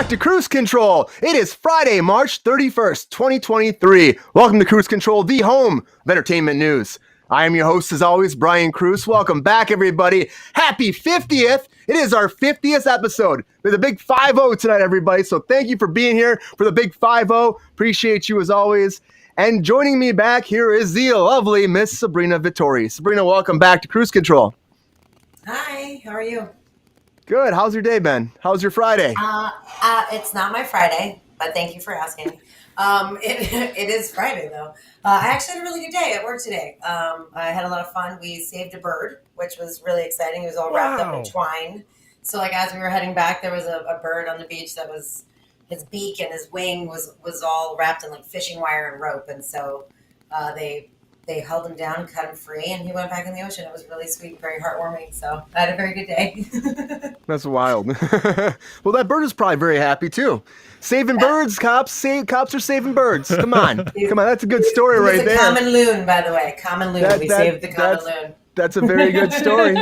back to Kruse Control. It is Friday, March 31st, 2023. Welcome to Kruse Control, the home of entertainment news. I am your host, as always, Brian Kruse. Welcome back, everybody. Happy 50th. It is our 50th episode. With a big 5-0 tonight, everybody. So thank you for being here for the big 5-0. Appreciate you as always. And joining me back here is the lovely Miss Sabrina Vittori. Sabrina, welcome back to Kruse Control. Hi, how are you? Good. How's your day been? How's your Friday? It's not my Friday, but thank you for asking. It is Friday, though. I actually had a really good day at work today. I had a lot of fun. We saved a bird, which was really exciting. It was all wrapped up in twine. So, as we were heading back, there was a bird on the beach that was, his beak and his wing was all wrapped in fishing wire and rope. And so they held him down and cut him free, and he went back in the ocean. It was really sweet and very heartwarming. So I had a very good day. That's wild. Well, that bird is probably very happy too. Saving birds, cops. Cops are saving birds. Come on. That's a good story right there. Common loon, by the way. Common loon. We saved the common loon. That's a very good story.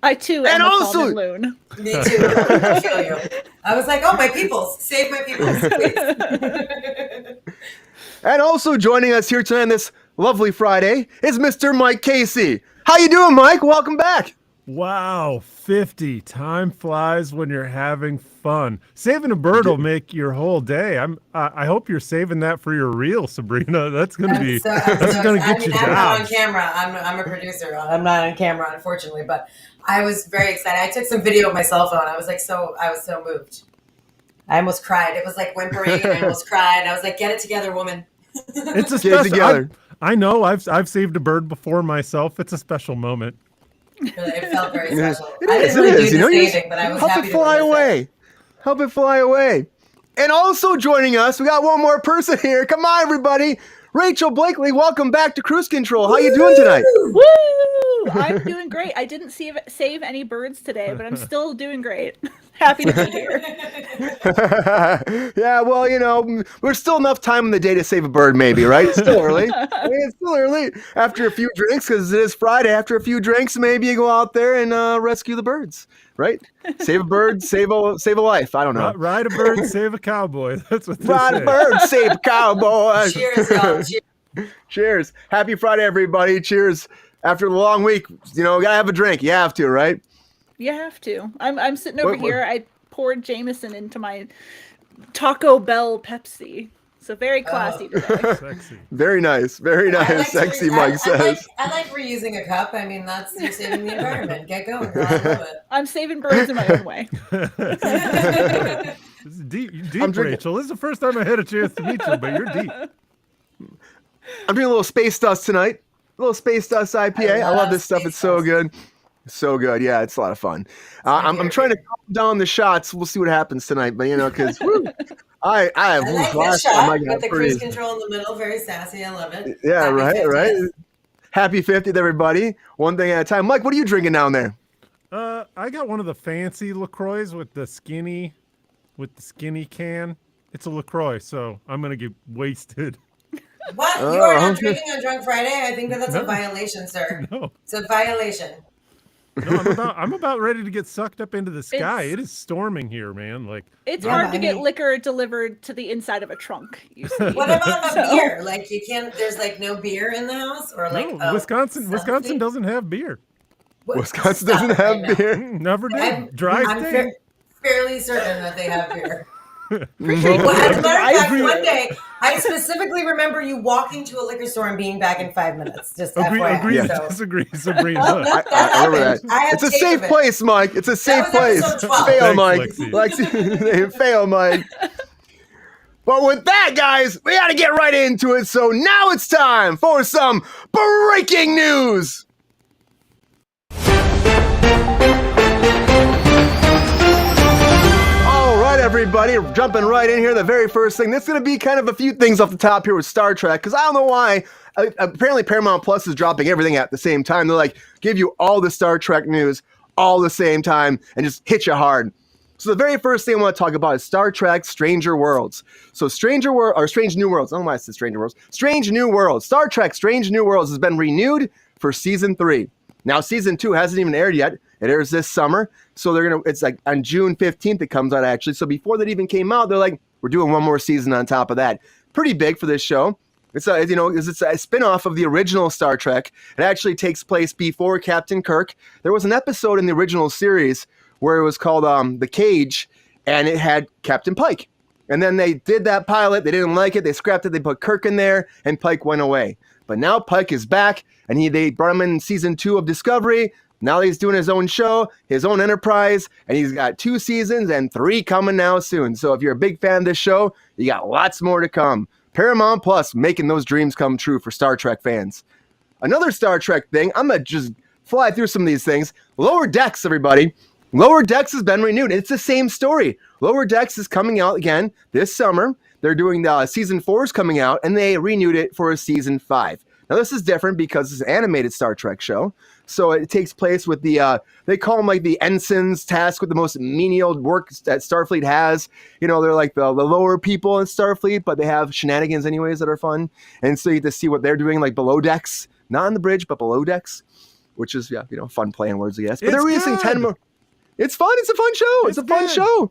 I too am a common loon. Me too. I feel you. I was like, oh, my peoples. Save my peoples, please. And also joining us here tonight on this lovely Friday is Mr. Mike Casey. How you doing, Mike? Welcome back. Wow, 50. Time flies when you're having fun. Saving a bird will make your whole day. I hope you're saving that for your reel, Sabrina. That's going to be that's going to get you jobs. I'm not on camera. I'm a producer. I'm not on camera, unfortunately, but I was very excited. I took some video of my cell phone. I was so moved. I almost cried. It was like whimpering, and I almost cried. I was like, "Get it together, woman." It's a special. I know. I've saved a bird before myself. It's a special moment. It felt very special. It I is. didn't really do the saving, but I was help happy it to fly witness away. Help it fly away. And also joining us, we got one more person here. Come on, everybody. Rachel Blakely, welcome back to Kruse Control. How you doing tonight? Woo! I'm doing great. I didn't save any birds today, but I'm still doing great. Happy to be here. Yeah, well, there's still enough time in the day to save a bird, maybe, right? It's still early. It's still early. After a few drinks, because it is Friday, after a few drinks, maybe you go out there and rescue the birds, right? Save a bird, save a life. I don't know. Ride a bird, save a cowboy. That's what they Ride say. a bird, save a cowboy. Cheers, y'all. Cheers. Cheers. Happy Friday, everybody. Cheers. After the long week, gotta have a drink. You have to, right? You have to. I'm sitting over here. I poured Jameson into my Taco Bell Pepsi. So very classy today. Sexy. Very nice. Very nice. Sexy, Mike says. I like reusing a cup. I mean, you're saving the environment. Get going, girl. I love it. I'm saving birds in my own way. This is deep, Rachel. This is the first time I had a chance to meet you, but you're deep. I'm doing a little Space Dust tonight. A little Space Dust IPA. I love this stuff. It's so good. So good. Yeah, it's a lot of fun. I'm trying to calm down the shots. We'll see what happens tonight. But, because I like this shot with the Kruse Control in the middle. Very sassy. I love it. Yeah, Happy right, 50th. right. Happy 50th, everybody. One thing at a time. Mike, what are you drinking down there? I got one of the fancy LaCroix with the skinny can. It's a LaCroix, so I'm going to get wasted. What? You are not drinking on Drunk Friday? I think that's a violation, sir. No. It's a violation. No, I'm about ready to get sucked up into the sky. It is storming here, man. It's hard to get liquor delivered to the inside of a trunk. You see. What about a beer? You can't. There's no beer in the house, or no, Wisconsin doesn't have beer. Wisconsin doesn't have beer. Never did. Dry state. Fairly certain that they have beer. Well, as a matter of fact, one day I specifically remember you walking to a liquor store and being back in 5 minutes. Just agree FYI, to disagree, Sabrina. I remember that. It's a safe place, Mike. It's a safe place. Fail, Mike. Fail, Mike. But with that, guys, we got to get right into it. So now it's time for some breaking news. Everybody, jumping right in here, the very first thing. This is going to be kind of a few things off the top here with Star Trek, because I don't know why. Apparently, Paramount Plus is dropping everything at the same time. They're give you all the Star Trek news all the same time and just hit you hard. So the very first thing I want to talk about is Star Trek Stranger Worlds. So Strange New Worlds. I don't know why I said Stranger Worlds. Strange New Worlds. Star Trek Strange New Worlds has been renewed for season 3. Now, season 2 hasn't even aired yet. It airs this summer. So it's like on June 15th it comes out, actually. So before that even came out, they're like, we're doing one more season on top of that. Pretty big for this show. It's a spinoff of the original Star Trek. It actually takes place before Captain Kirk. There was an episode in the original series where it was called The Cage, and it had Captain Pike. And then they did that pilot. They didn't like it. They scrapped it. They put Kirk in there, and Pike went away. But now Pike is back, and they brought him in season 2 of Discovery. Now he's doing his own show, his own enterprise, and he's got 2 seasons and 3 coming now soon. So if you're a big fan of this show, you got lots more to come. Paramount Plus making those dreams come true for Star Trek fans. Another Star Trek thing, I'm going to just fly through some of these things. Lower Decks, everybody. Lower Decks has been renewed. It's the same story. Lower Decks is coming out again this summer. They're doing season 4 is coming out, and they renewed it for a season 5. Now, this is different because it's an animated Star Trek show. So it takes place with they call them like the ensigns tasked with the most menial work that Starfleet has. You know, they're like the lower people in Starfleet, but they have shenanigans anyways that are fun. And so you get to see what they're doing, like below decks, not on the bridge, but below decks, which is, fun playing words, I guess. But they're releasing 10 more. It's fun. It's a fun show. It's a fun show.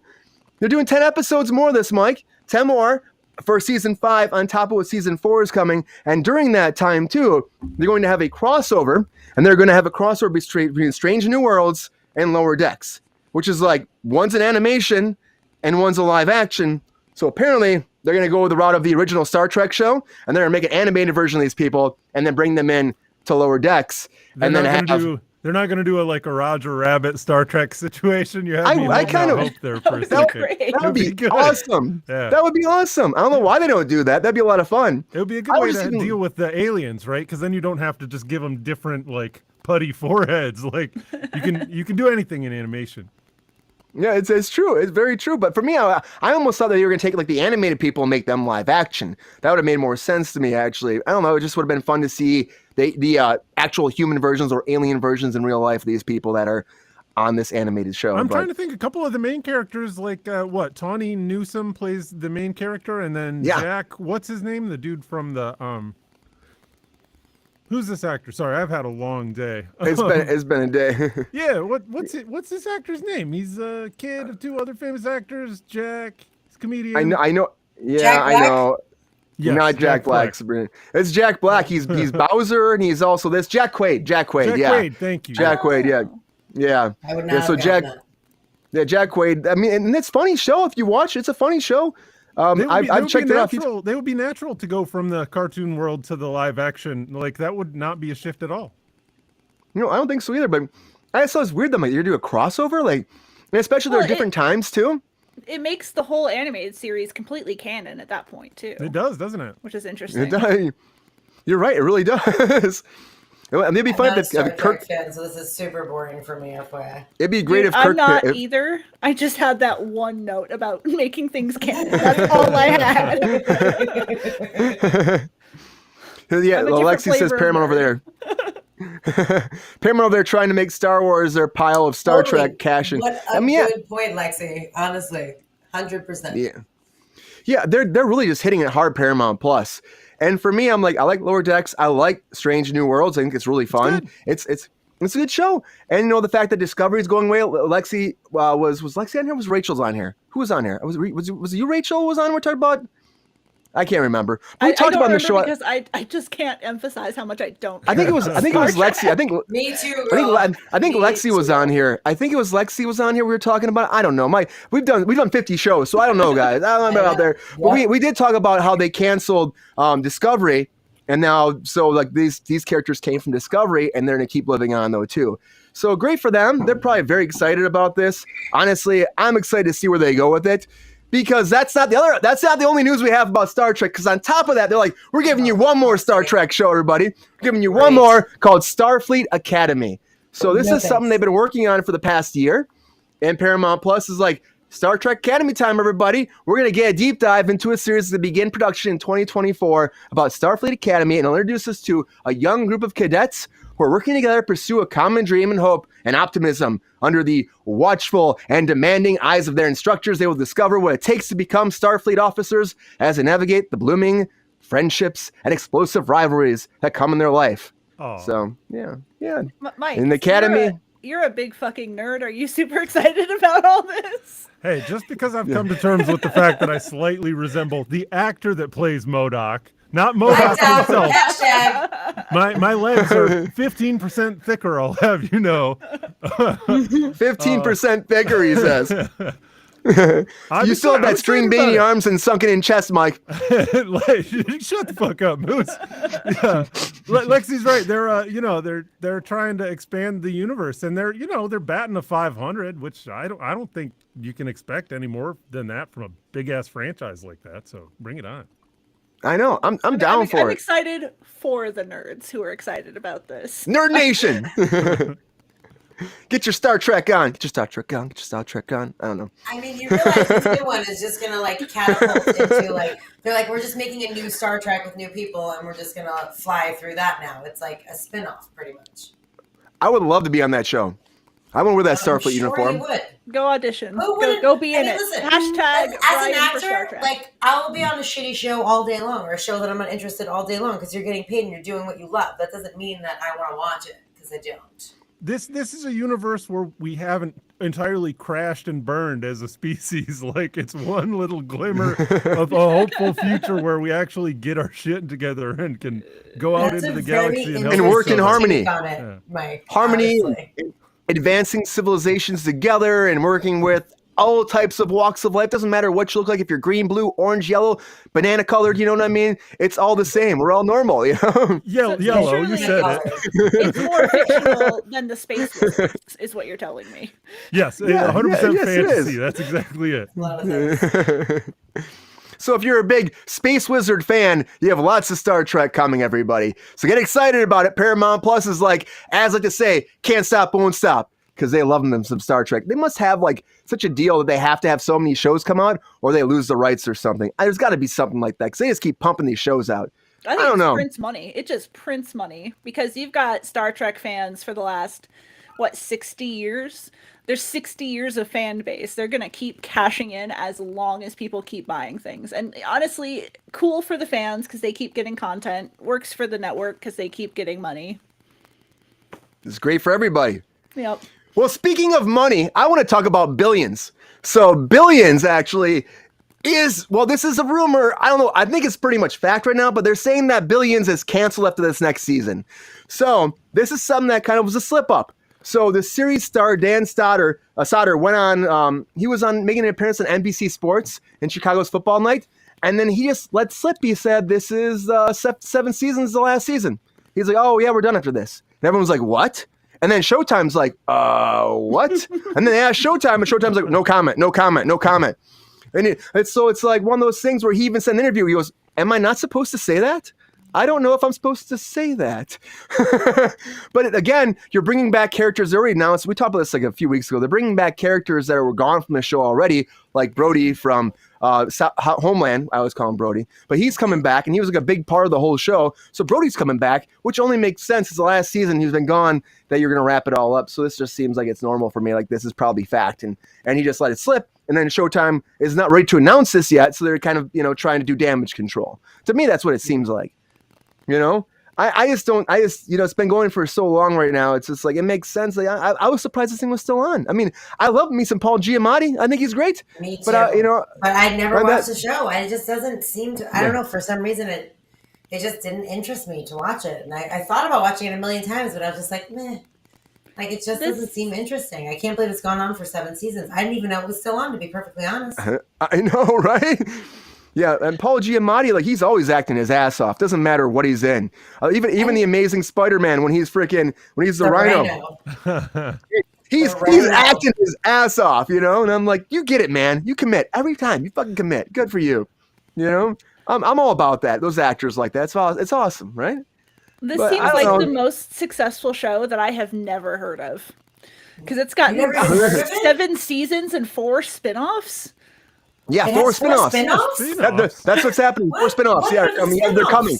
They're doing 10 episodes more of this, Mike. 10 more for season 5 on top of what season 4 is coming. And during that time, too, they're going to have a crossover. And they're going to have a crossover between Strange New Worlds and Lower Decks, which is like one's an animation and one's a live action. So apparently they're going to go the route of the original Star Trek show, and they're going to make an animated version of these people and then bring them in to Lower Decks. They're not going to do a Roger Rabbit Star Trek situation. You have me hope there for a second. That would be awesome. Yeah. That would be awesome. I don't know why they don't do that. That'd be a lot of fun. It would be a good way to deal with the aliens, right? Because then you don't have to just give them different putty foreheads. You can do anything in animation. Yeah, it's true. It's very true. But for me, I almost thought that you were going to take the animated people and make them live action. That would have made more sense to me, actually. I don't know. It just would have been fun to see the actual human versions or alien versions in real life of these people that are on this animated show. I'm trying to think a couple of the main characters, Tawny Newsome plays the main character, and then Jack, what's his name? The dude from the who's this actor? Sorry, I've had a long day. It's been a day. Yeah, what's this actor's name? He's a kid of 2 other famous actors. Jack, he's a comedian. I know. Yeah, I know. Yes, not Jack Black. It's Jack Black. He's Bowser, and he's also this Jack Quaid. Jack Quaid, thank you. Jack Quaid, yeah. I would not. So Jack Quaid. I mean, and it's a funny show if you watch. It's a funny show. I've checked it out. They would be natural to go from the cartoon world to the live action. That would not be a shift at all. I don't think so either. But I just thought it's weird that you do a crossover, especially there are different times too. It makes the whole animated series completely canon at that point too. It does, doesn't it? Which is interesting. It does. You're right. It really does. It'd be fun if Kirk fan, so this is super boring for me, FYI. It'd be great if Kirk. I'm not either. I just had that one note about making things canon. That's all I had. Yeah, Alexi says Paramount over there. Paramount over there trying to make Star Wars their pile of Star Trek cash in. What a good point, Lexi. Honestly, 100%. Yeah, they're really just hitting it hard. Paramount Plus. And for me, I'm I like Lower Decks. I like Strange New Worlds. I think it's really fun. It's a good show. And the fact that Discovery is going away. Lexi was Lexi on here? Or was Rachel's on here? Who was on here? Was it you, Rachel? Was on? We're talking about. I can't remember. We talked about in the show because I just can't emphasize how much I don't. I think it was Lexi. Me too. I think Lexi was on here. I think it was Lexi was on here. We were talking about. I don't know. We've done 50 shows, so I don't know, guys. I don't know about out there. But we did talk about how they canceled Discovery, and now these characters came from Discovery, and they're gonna keep living on though too. So great for them. They're probably very excited about this. Honestly, I'm excited to see where they go with it. Because that's not the only news we have about Star Trek. Because on top of that, they're like, we're giving you one more Star Trek show, everybody. We're giving you one more called Starfleet Academy. So this is something they've been working on for the past year. And Paramount Plus is like, Star Trek Academy time, everybody. We're going to get a deep dive into a series that begin production in 2024 about Starfleet Academy. And it'll introduce us to a young group of cadets who are working together to pursue a common dream and hope and optimism. Under the watchful and demanding eyes of their instructors, they will discover what it takes to become Starfleet officers as they navigate the blooming friendships and explosive rivalries that come in their life. Oh. So yeah. Mike, In the Academy. You're a big fucking nerd. Are you super excited about all this? Hey, just because I've come to terms with the fact that I slightly resemble the actor that plays MODOK, not MODOK himself. My legs are 15% thicker, I'll have you know. 15% thicker, he says. You still have that string beanie arms and sunken in chest, Mike. Shut the fuck up, Moose. Yeah. Lexi's right. They're trying to expand the universe, and they're batting a 500, which I don't think you can expect any more than that from a big ass franchise like that. So bring it on. I know. I'm down for it. I'm excited for the nerds who are excited about this. Nerd Nation. Get your Star Trek on. Get your Star Trek on. Get your Star Trek on. I don't know. I mean, you realize this new one is just going to like catapult into like, they're like, we're just making a new Star Trek with new people and we're just going to fly through that now. It's like a spinoff pretty much. I would love to be on that show. I want to wear that Starfleet uniform. You would. Go audition. Go be in it. Listen, Hashtag as an actor, like I'll be on a shitty show all day long or a show that I'm not interested all day long because you're getting paid and you're doing what you love. That doesn't mean that I want to watch it because I don't. This is a universe where we haven't entirely crashed and burned as a species. Like it's one little glimmer of a hopeful future where we actually get our shit together and can go out into the galaxy and work in harmony. Mike, harmony, advancing civilizations together and working with all types of walks of life. Doesn't matter what you look like, if you're green, blue, orange, yellow, banana colored, you know what I mean? It's all the same. We're all normal, you know? Yellow, you said it. It's more fictional than the space wizards, is what you're telling me. Yes, 100% fantasy. That's exactly it. So if you're a big Space Wizard fan, you have lots of Star Trek coming, everybody. So get excited about it. Paramount Plus is like, as I like to say, can't stop, won't stop. Because they love them some Star Trek. They must have like such a deal that they have to have so many shows come out or they lose the rights or something. There's got to be something like that because they just keep pumping these shows out. I don't know. Prints money. It just prints money because you've got Star Trek fans for the last, 60 years? There's 60 years of fan base. They're going to keep cashing in as long as people keep buying things. And honestly, cool for the fans because they keep getting content. Works for the network because they keep getting money. It's great for everybody. Yep. Well, speaking of money, I want to talk about Billions. So Billions actually is, this is a rumor. I don't know. I think it's pretty much fact right now, but they're saying that Billions is canceled after this next season. So this is something that kind of was a slip up. So the series star, Dan Stoddard went on, he was on making an appearance on NBC Sports in Chicago's football night. And then he just let slip. He said, this is 7 seasons, the last season. He's like, oh yeah, we're done after this. And everyone's like, what? And then Showtime's like, what? And then they asked Showtime, and Showtime's like, no comment. And so it's like one of those things where he even said in an interview, he goes, am I not supposed to say that? I don't know if I'm supposed to say that. But again, you're bringing back characters already now. So we talked about this like a few weeks ago. They're bringing back characters that were gone from the show already, like Brody from Homeland. I always call him Brody. But he's coming back, and he was like a big part of the whole show. So Brody's coming back, which only makes sense. It's the last season he's been gone that you're going to wrap it all up. So this just seems like it's normal for me. Like this is probably fact. And he just let it slip. And then Showtime is not ready to announce this yet. So they're kind of, trying to do damage control. To me, that's what it seems like. I just, it's been going for so long right now. It's just like, it makes sense. Like, I was surprised this thing was still on. I mean, I love me some Paul Giamatti. I think he's great. Me too. But, but I never watched the show. It just doesn't seem to, I don't know, for some reason it just didn't interest me to watch it. And I thought about watching it a million times, but I was just like, meh. Like, it just doesn't seem interesting. I can't believe it's gone on for 7 seasons. I didn't even know it was still on, to be perfectly honest. I know, right? Yeah, and Paul Giamatti, like he's always acting his ass off. Doesn't matter what he's in. Even the Amazing Spider-Man when he's the Rhino. he's acting his ass off, And I'm like, you get it, man. You commit every time. You fucking commit. Good for you. I'm all about that. Those actors like that. It's awesome, right? This seems like the most successful show that I have never heard of. Because it's got 7 seasons and 4 spinoffs. Yeah, 4 spinoffs. That's what's happening. 4 spinoffs. Yeah, they're coming.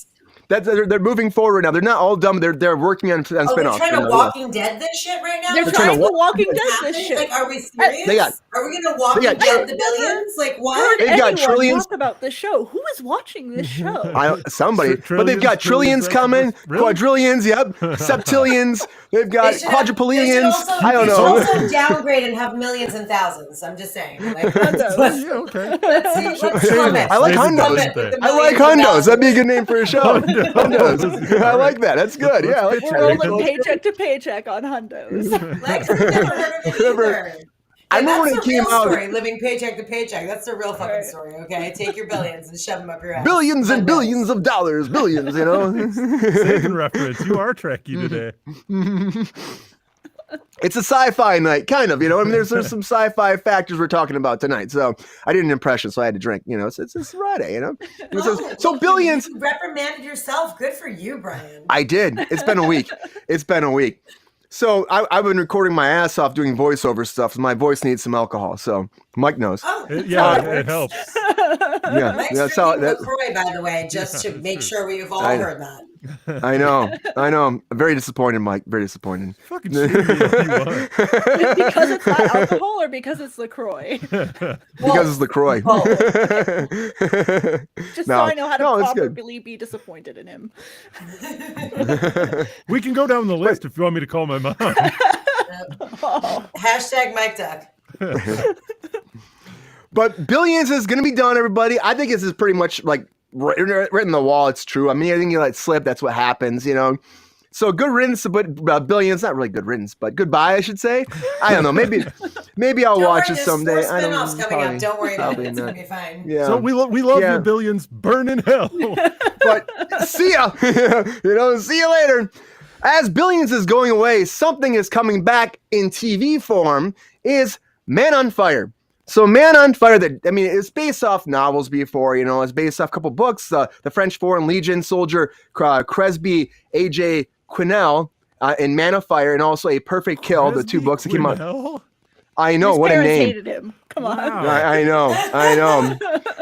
they're moving forward now. They're not all dumb. They're working on spinoffs. They're trying to Walking Dead this shit right now. They're trying to Walking Dead this shit. Like, are we serious? Are we gonna Walking Dead the billions? Like what? They've got trillions. Talk about the show. Who is watching this show? Somebody. But they've got trillions coming, quadrillions. Yep, septillions. They've got quadrupillions. I don't know. Also downgrade and have millions and thousands. I'm just saying. Like, okay. I like hundos. I like hundos. That'd be a good name for a show. Hundos. I like that. That's good. Yeah, I like we're rolling paycheck to paycheck on hundos. I remember when it came out. Story, living paycheck to paycheck. That's the real fucking story. Okay, take your billions and shove them up your ass. Billions and billions of dollars. Billions. You know. Second reference. You are Trekkie today. It's a sci-fi night, kind of, you know. I mean, there's some sci-fi factors we're talking about tonight. So I did an impression, so I had to drink. You know, it's Friday, you know. So billions. You reprimanded yourself. Good for you, Brian. I did. It's been a week. So I've been recording my ass off doing voiceover stuff. So my voice needs some alcohol. So Mike knows. Oh, it helps. Yeah, Mike's that's how. LaCroix, by the way, just to make sure we've all heard that. I know. I'm very disappointed, Mike. Very disappointed. Fucking shit me if you want. Because it's not alcohol or because it's LaCroix? Because it's LaCroix. Just so I know how to properly be disappointed in him. We can go down the list if you want me to call my mom. Hashtag Mike Duck. But billions is going to be done, everybody. I think this is pretty much like right in the wall. It's true. I mean, anything you let slip, that's what happens, you know. So good riddance, but billions, not really good riddance, but goodbye, I should say. I don't know. Maybe I'll watch it someday. I don't know. Coming up. Don't worry about it. It's going to be fine. Yeah. So we love you, billions. Burn in hell. But see ya. You know, see you later. As billions is going away, something is coming back in TV form is Man on Fire. So Man on Fire, it's based off novels before, you know, it's based off a couple books, the French Foreign Legion soldier, Cresby, A.J. Quinnell, in Man on Fire, and also A Perfect Kill, the two books that came out. I know, what a name. Hated him. Come on. Wow. I know.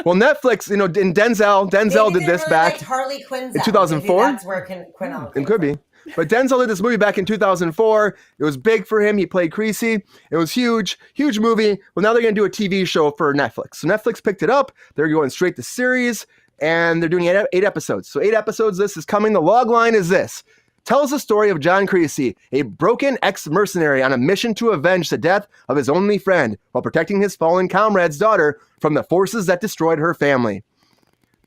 Well, Netflix, you know, and Denzel did this back Harley Quinn's in 2004. That's where Quinnell It could be. But Denzel did this movie back in 2004. It was big for him. He played Kruse. It was huge movie. Well, now they're going to do a TV show for Netflix. So Netflix picked it up. They're going straight to series, and they're doing eight episodes. So 8 episodes. This is coming. The log line is this. Tells the story of John Kruse, a broken ex-mercenary on a mission to avenge the death of his only friend while protecting his fallen comrade's daughter from the forces that destroyed her family.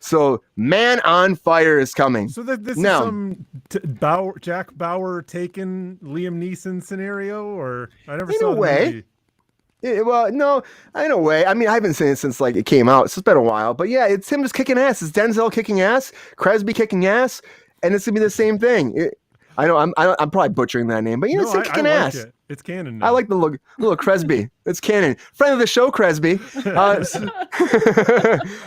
So, Man on Fire is coming. So this is some Jack Bauer taken Liam Neeson scenario, or I never saw the movie. Well, no, in a way. I mean, I haven't seen it since like it came out, so it's been a while. But yeah, it's him just kicking ass. It's Denzel kicking ass, Cresby kicking ass, and it's gonna be the same thing. I know I'm probably butchering that name, but you know, it's him kicking ass. It. It's canon now. I like the little Cresby. It's canon. Friend of the show, Cresby.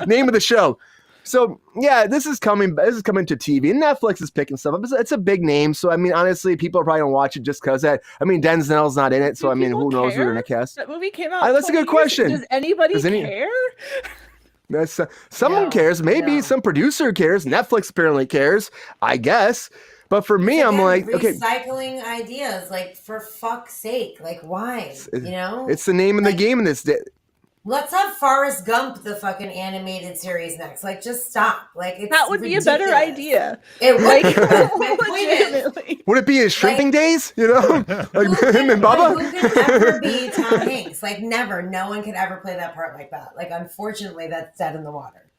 Name of the show. So yeah, this is coming to TV, and Netflix is picking stuff up. It's a big name, so I mean, honestly, people are probably gonna watch it just because that. I mean, Denzel's not in it, so I mean, who knows who you're gonna cast? That movie came out. That's a good question. Does anybody care? Someone cares. Maybe some producer cares. Netflix apparently cares. I guess. But for me, I'm like, okay, recycling ideas, like for fuck's sake, like why? You know, it's the name of the game in this. Let's have Forrest Gump, the fucking animated series next. Like, just stop. Like, that would be a better idea. It would. Would it be his shrimping days? You know, like him and Bubba. Who could ever be Tom Hanks? Like, never. No one could ever play that part like that. Like, unfortunately, that's dead in the water.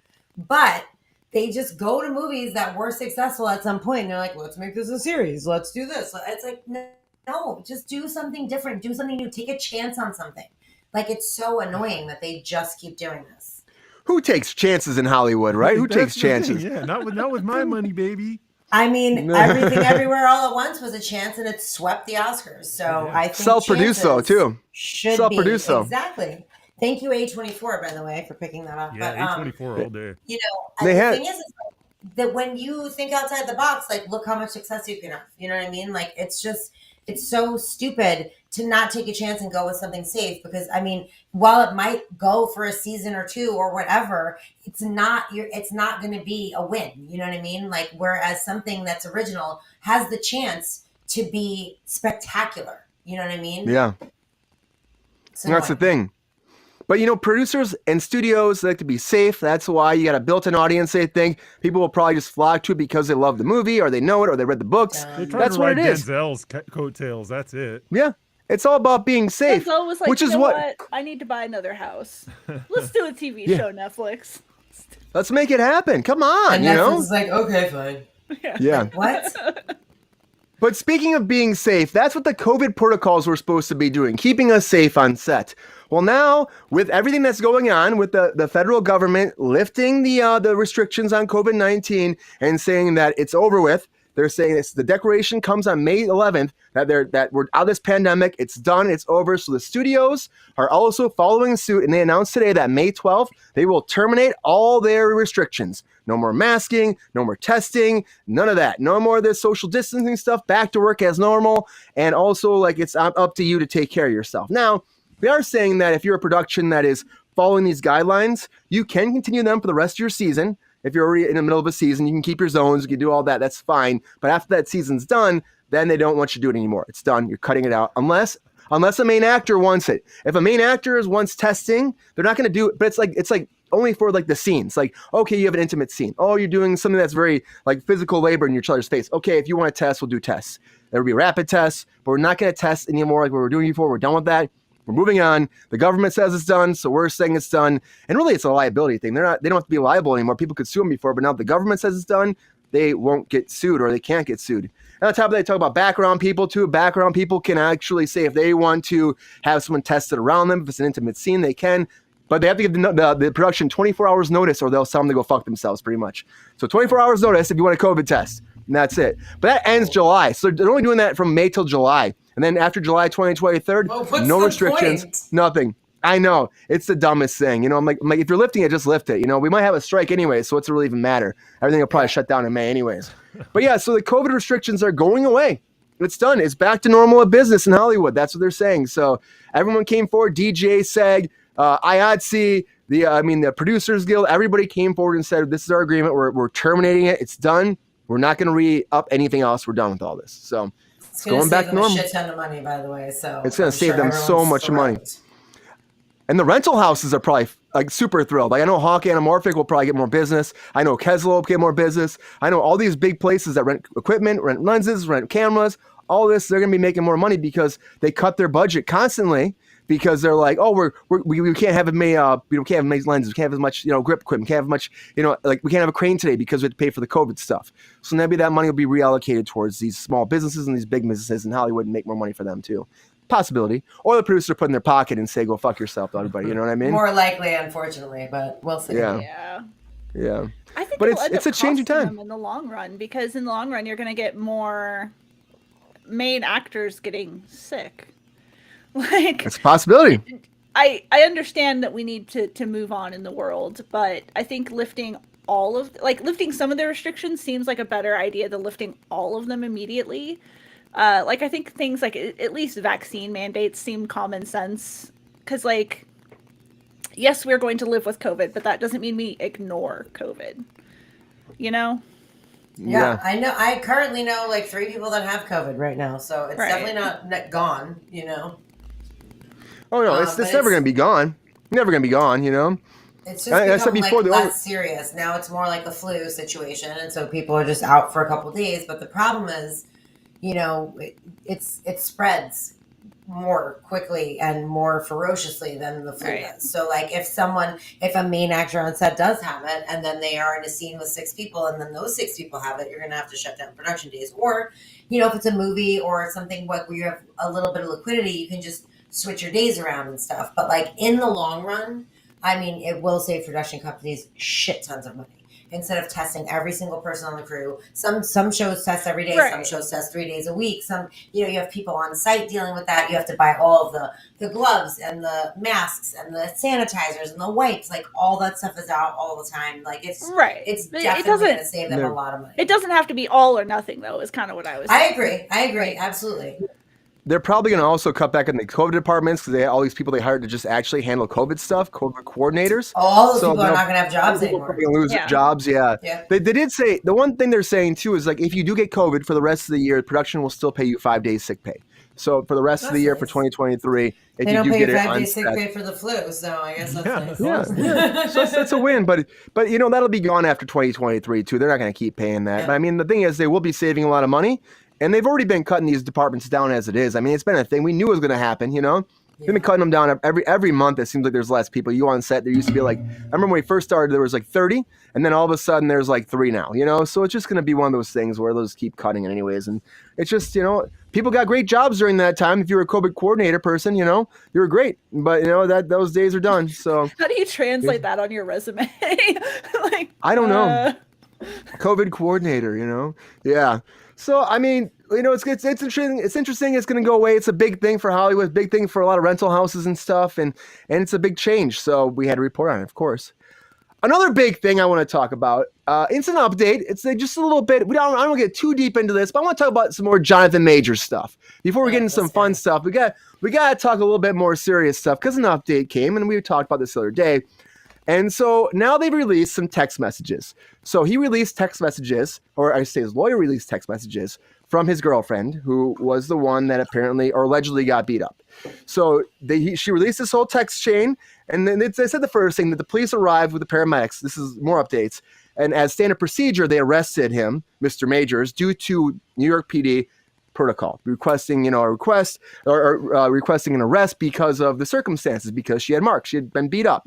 But they just go to movies that were successful at some point. And they're like, let's make this a series. Let's do this. It's like, no, just do something different. Do something new. Take a chance on something. Like, it's so annoying that they just keep doing this. Who takes chances in Hollywood, right? Who takes chances? Yeah, not with my money, baby. I mean, Everything Everywhere All at Once was a chance, and it swept the Oscars. So I think self-produced though too. Should self-produced be exactly. Thank you, A24, by the way, for picking that up. Yeah, but, A24 all day. You know, the thing is that when you think outside the box, like, look how much success you can have. You know what I mean? Like, it's just it's so stupid to not take a chance and go with something safe, because I mean, while it might go for a season or two or whatever, it's not going to be a win. You know what I mean? Like, whereas something that's original has the chance to be spectacular. You know what I mean? Yeah. That's the thing. But, you know, producers and studios like to be safe. That's why you got a built-in audience, they think. People will probably just flock to it because they love the movie or they know it or they read the books. That's what it is. Denzel's coattails. That's it. Yeah. It's all about being safe. Denzel was like, which is you know what? I need to buy another house. Let's do a TV show, Netflix. Let's make it happen. Come on, and you Netflix know? is like, okay, fine. Yeah. What? But speaking of being safe, that's what the COVID protocols were supposed to be doing, keeping us safe on set. Well, now, with everything that's going on, with the federal government lifting the restrictions on COVID-19 and saying that it's over with, they're saying the declaration comes on May 11th, that we're out of this pandemic, it's done, it's over. So the studios are also following suit, and they announced today that May 12th, they will terminate all their restrictions. No more masking, no more testing, none of that. No more of this social distancing stuff, back to work as normal. And also, like, it's up to you to take care of yourself. Now, they are saying that if you're a production that is following these guidelines, you can continue them for the rest of your season. If you're already in the middle of a season, you can keep your zones, you can do all that, that's fine. But after that season's done, then they don't want you to do it anymore. It's done, you're cutting it out, unless a main actor wants it. If a main actor wants testing, they're not going to do it, but it's like only for like the scenes. Like, okay, you have an intimate scene. Oh, you're doing something that's very like physical labor in your other's face. Okay, if you want to test, we'll do tests. There will be rapid tests, but we're not going to test anymore like we were doing before. We're done with that. We're moving on. The government says it's done, so we're saying it's done. And really, it's a liability thing. They don't have to be liable anymore. People could sue them before, but now the government says it's done, they won't get sued or they can't get sued. And on top of that, they talk about background people too. Background people can actually say if they want to have someone tested around them, if it's an intimate scene, they can. But they have to give the production 24 hours notice or they'll tell them to go fuck themselves pretty much. So 24 hours notice if you want a COVID test. And that's it. But that ends July. So they're only doing that from May till July. And then after July 23rd, no restrictions, nothing. I know. It's the dumbest thing. You know, I'm like, if you're lifting it, just lift it. You know, we might have a strike anyway, so what's it really even matter? Everything will probably shut down in May anyways. But yeah, so the COVID restrictions are going away. It's done. It's back to normal business in Hollywood. That's what they're saying. So everyone came forward. DJ, SAG, IATSE, the Producers Guild, everybody came forward and said, this is our agreement. We're terminating it. It's done. We're not going to re-up anything else. We're done with all this. So it's going back to normal. A shit ton of money, by the way. So it's going to save them so much money. And the rental houses are probably like super thrilled. Like I know Hawk Anamorphic will probably get more business. I know Keslow will get more business. I know all these big places that rent equipment, rent lenses, rent cameras, all this, they're going to be making more money because they cut their budget constantly because they're like, oh, we can't have as many we can't have many lenses, we can't have as much grip equipment, can't have much like we can't have a crane today because we have to pay for the COVID stuff. So maybe that money will be reallocated towards these small businesses and these big businesses in Hollywood and make more money for them too. Possibility. Or the producer put in their pocket and say, go fuck yourself to everybody. You know what I mean? More likely, unfortunately, but we'll see. Yeah. I think but it's a change of time in the long run, because in the long run, you're going to get more main actors getting sick. Like, it's a possibility. I understand that we need to move on in the world, but I think lifting some of the restrictions seems like a better idea than lifting all of them immediately. I think things like at least vaccine mandates seem common sense, because yes, we're going to live with COVID, but that doesn't mean we ignore COVID. Yeah, I know. I currently know 3 people that have COVID right now, so it's definitely not gone. Oh no, it's never going to be gone. Never going to be gone. It's just become less serious. Now it's more like a flu situation, and so people are just out for a couple of days. But the problem is, it spreads more quickly and more ferociously than the flu does. So if a main actor on set does have it, and then they are in a scene with 6 people, and then those 6 people have it, you're going to have to shut down production days. Or, if it's a movie or something where you have a little bit of liquidity, you can just switch your days around and stuff. But in the long run, I mean, it will save production companies shit tons of money. Instead of testing every single person on the crew, some shows test every day, some shows test 3 days a week. Some, you have people on site dealing with that. You have to buy all of the gloves and the masks and the sanitizers and the wipes. All that stuff is out all the time. It's definitely going to save them a lot of money. It doesn't have to be all or nothing, though, is kind of what I was saying. I agree. Absolutely. they're probably going to also cut back in the COVID departments because they had all these people they hired to just actually handle COVID stuff, COVID coordinators. Oh, all those people are not going to have jobs anymore. They're going to lose their jobs. Yeah. They did say the one thing they're saying too is like if you do get COVID for the rest of the year, production will still pay you 5 days sick pay. So for the rest of the year for 2023, if you do get it, they don't pay 5 days sick pay for the flu. So I guess that's nice. Yeah. So that's a win. But that'll be gone after 2023 too. They're not going to keep paying that. Yeah. But I mean, the thing is, they will be saving a lot of money. And they've already been cutting these departments down as it is. I mean, it's been a thing. We knew it was going to happen, They've been cutting them down every month. It seems like there's less people. You on set, there used to be like, I remember when we first started, there was like 30. And then all of a sudden there's like 3 now, So it's just going to be one of those things where those keep cutting it anyways. And it's just, people got great jobs during that time. If you were a COVID coordinator person, you were great. But, those days are done. So how do you translate that on your resume? I don't know. COVID coordinator, Yeah. So, I mean, it's interesting. It's interesting. It's going to go away. It's a big thing for Hollywood, big thing for a lot of rental houses and stuff. And it's a big change. So we had to report on it, of course. Another big thing I want to talk about, it's an update. It's just a little bit, I don't get too deep into this, but I want to talk about some more Jonathan Majors stuff. Before we get into some fun stuff, we got to talk a little bit more serious stuff because an update came and we talked about this the other day. And so now they've released some text messages. So he released text messages, or I say his lawyer released text messages from his girlfriend, who was the one that apparently or allegedly got beat up. So she released this whole text chain, and then they said the first thing that the police arrived with the paramedics. This is more updates. And as standard procedure, they arrested him, Mr. Majors, due to New York PD protocol, requesting an arrest because of the circumstances, because she had marks. She had been beat up,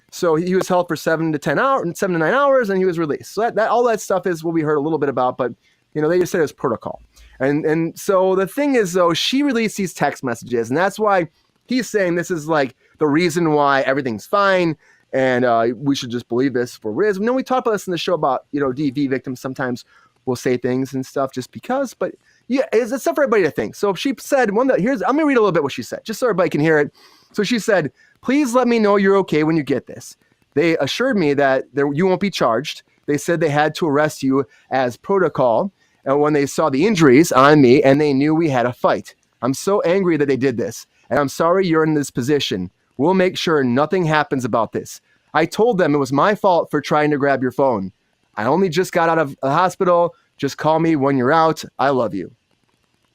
So he was held for 7 to 9 hours, and he was released. So that all that stuff is what we heard a little bit about, but they just said it was protocol. And so the thing is, though, she released these text messages, and that's why he's saying this is like the reason why everything's fine, and we should just believe this for what it is. We talked about this in the show about DV victims sometimes will say things and stuff just because, but yeah, it's stuff for everybody to think. So she said I'm gonna read a little bit what she said, just so everybody can hear it. So she said, "Please let me know you're okay when you get this. They assured me that you won't be charged. They said they had to arrest you as protocol when they saw the injuries on me and they knew we had a fight. I'm so angry that they did this, and I'm sorry you're in this position. We'll make sure nothing happens about this. I told them it was my fault for trying to grab your phone. I only just got out of the hospital. Just call me when you're out. I love you."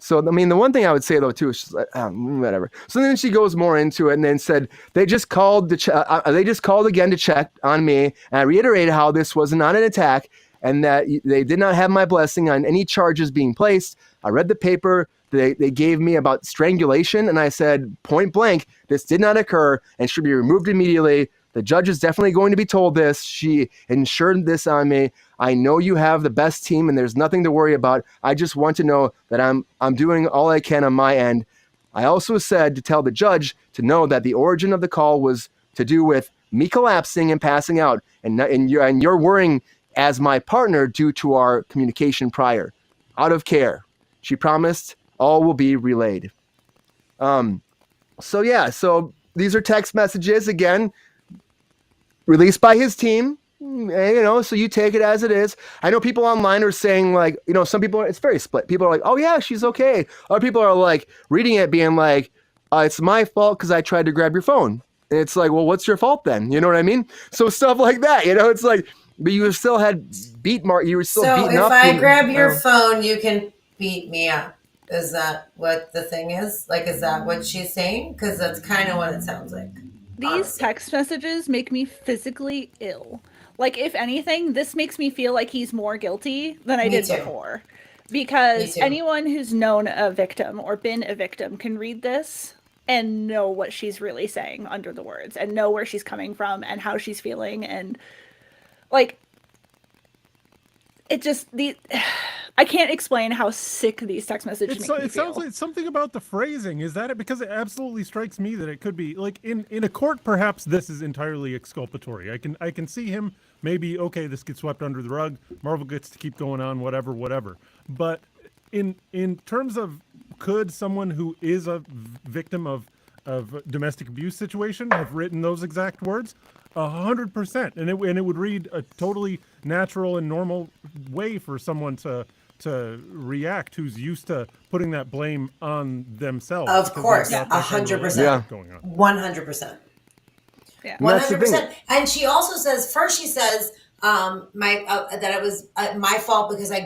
So, I mean, the one thing I would say, though, too, is just like, whatever. So then she goes more into it and then said, they just called again to check on me. And I reiterated how this was not an attack and that they did not have my blessing on any charges being placed. I read the paper they gave me about strangulation. And I said, point blank, this did not occur and should be removed immediately. The judge is definitely going to be told this. She ensured this on me. I know you have the best team and there's nothing to worry about. I just want to know that I'm doing all I can on my end. I also said to tell the judge to know that the origin of the call was to do with me collapsing and passing out and you're worrying as my partner due to our communication prior. Out of care. She promised all will be relayed. So these are text messages again, released by his team, so you take it as it is. I know people online are saying like, some people, it's very split. People are like, oh yeah, she's okay. Other people are like reading it being like, it's my fault because I tried to grab your phone. And it's like, well, what's your fault then? You know what I mean? So stuff like that, it's like, but you still had beaten up. So if I grab your phone, you can beat me up. Is that what the thing is? Like, is that what she's saying? Because that's kind of what it sounds like. These text messages make me physically ill. Like, if anything, this makes me feel like he's more guilty than I did before. Because anyone who's known a victim or been a victim can read this and know what she's really saying under the words and know where she's coming from and how she's feeling. And, like, it just... I can't explain how sick these text messages make me feel. It sounds like something about the phrasing. Is that it? Because it absolutely strikes me that it could be like in a court. Perhaps this is entirely exculpatory. I can see him maybe okay. This gets swept under the rug. Marvel gets to keep going on. Whatever. But in terms of could someone who is a victim of domestic abuse situation have written those exact words? 100%, and it would read a totally natural and normal way for someone to to react who's used to putting that blame on themselves. Of course, 100%. Going on. 100%. Yeah. 100%. And she also says, first she says, that it was my fault because I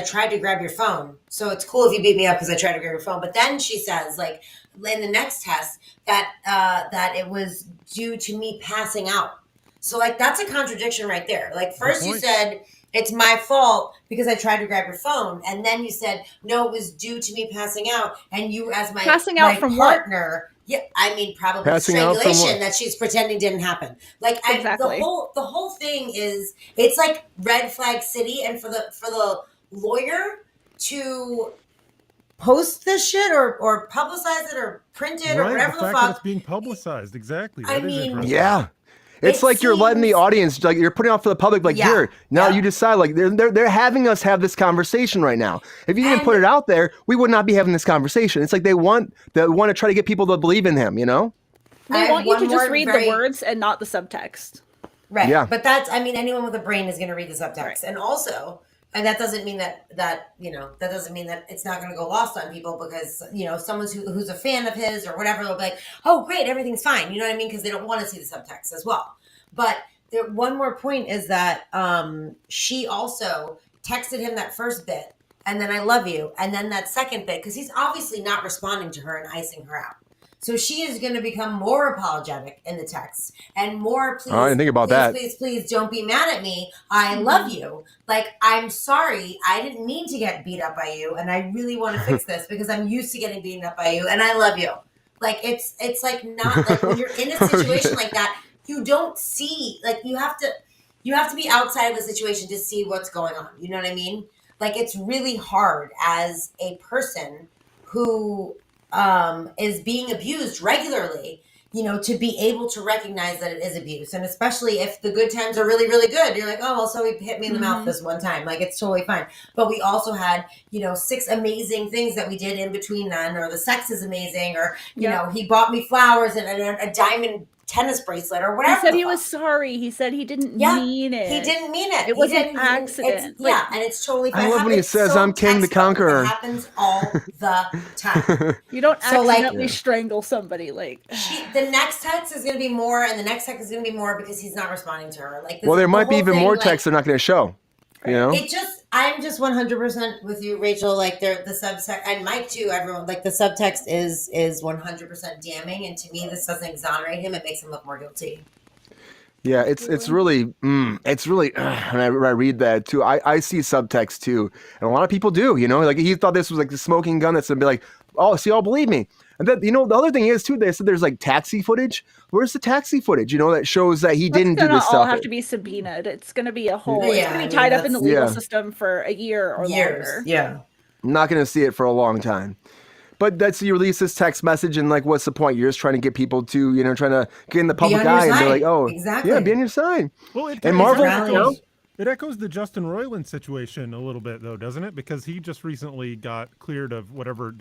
tried to grab your phone. So it's cool if you beat me up because I tried to grab your phone. But then she says, like, in the next test, that it was due to me passing out. So, like, that's a contradiction right there. Like, first you said it's my fault because I tried to grab your phone, and then you said no, it was due to me passing out, and you as my passing out from partner. What? Yeah, I mean, probably passing strangulation that she's pretending didn't happen. Like, exactly. the whole thing is, it's like red flag city, and for the lawyer to post this shit or publicize it or print it or whatever the fuck. It's being publicized, exactly. I mean, yeah. It's like you're letting the audience, like you're putting out for the public, like here, now you decide, like they're having us have this conversation right now. If you didn't put it out there, we would not be having this conversation. It's like they want to try to get people to believe in him, you know? They want you to just read the words and not the subtext. Right. Yeah. But anyone with a brain is going to read the subtext. Right. And also, and that doesn't mean that doesn't mean that it's not going to go lost on people because, someone who's a fan of his or whatever, they'll be like, oh, great, everything's fine. You know what I mean? Because they don't want to see the subtext as well. But one more point is that she also texted him that first bit and then I love you. And then that second bit, because he's obviously not responding to her and icing her out. So she is going to become more apologetic in the text and more, please, I didn't think about that. Please don't be mad at me. I love you. Like, I'm sorry. I didn't mean to get beat up by you. And I really want to fix this because I'm used to getting beaten up by you. And I love you. Like, it's like not like when you're in a situation like that, you don't see, like, you have to be outside of the situation to see what's going on. You know what I mean? Like, it's really hard as a person who is being abused regularly, to be able to recognize that it is abuse. And especially if the good times are really, really good, you're like, oh, well, so he hit me in the mouth this one time. Like, it's totally fine. But we also had, 6 amazing things that we did in between then, or the sex is amazing, or, he bought me flowers and a diamond tennis bracelet or whatever. He said he was sorry. He said he didn't mean it. He didn't mean it. It was an accident. And it's totally fine. I love when he says, I'm King the Conqueror. It happens all the time. You don't accidentally strangle somebody. Like, the next text is going to be more, and the next text is going to be more because he's not responding to her. Like, well, there might be even more texts they're not going to show. I'm just 100% with you, Rachel. Like, the subtext, and Mike too. Everyone, like, the subtext is 100% damning, and to me, this doesn't exonerate him. It makes him look more guilty. Yeah, it's really when I read that too, I see subtext too, and a lot of people do. Like, he thought this was like the smoking gun that's gonna be like, oh, see, y'all believe me. And then, the other thing is too, they said there's like taxi footage. Where's the taxi footage? That shows that he didn't do this stuff. It's all have to be subpoenaed. It's going to be a whole. It's going to be tied up in the legal system for a year or longer. Yeah, I'm not going to see it for a long time. But you release this text message, and like, what's the point? You're just trying to get people to, trying to get in the public eye, and they're like, oh, exactly, be on your side. Well, and Marvel, it echoes the Justin Roiland situation a little bit, though, doesn't it? Because he just recently got cleared of whatever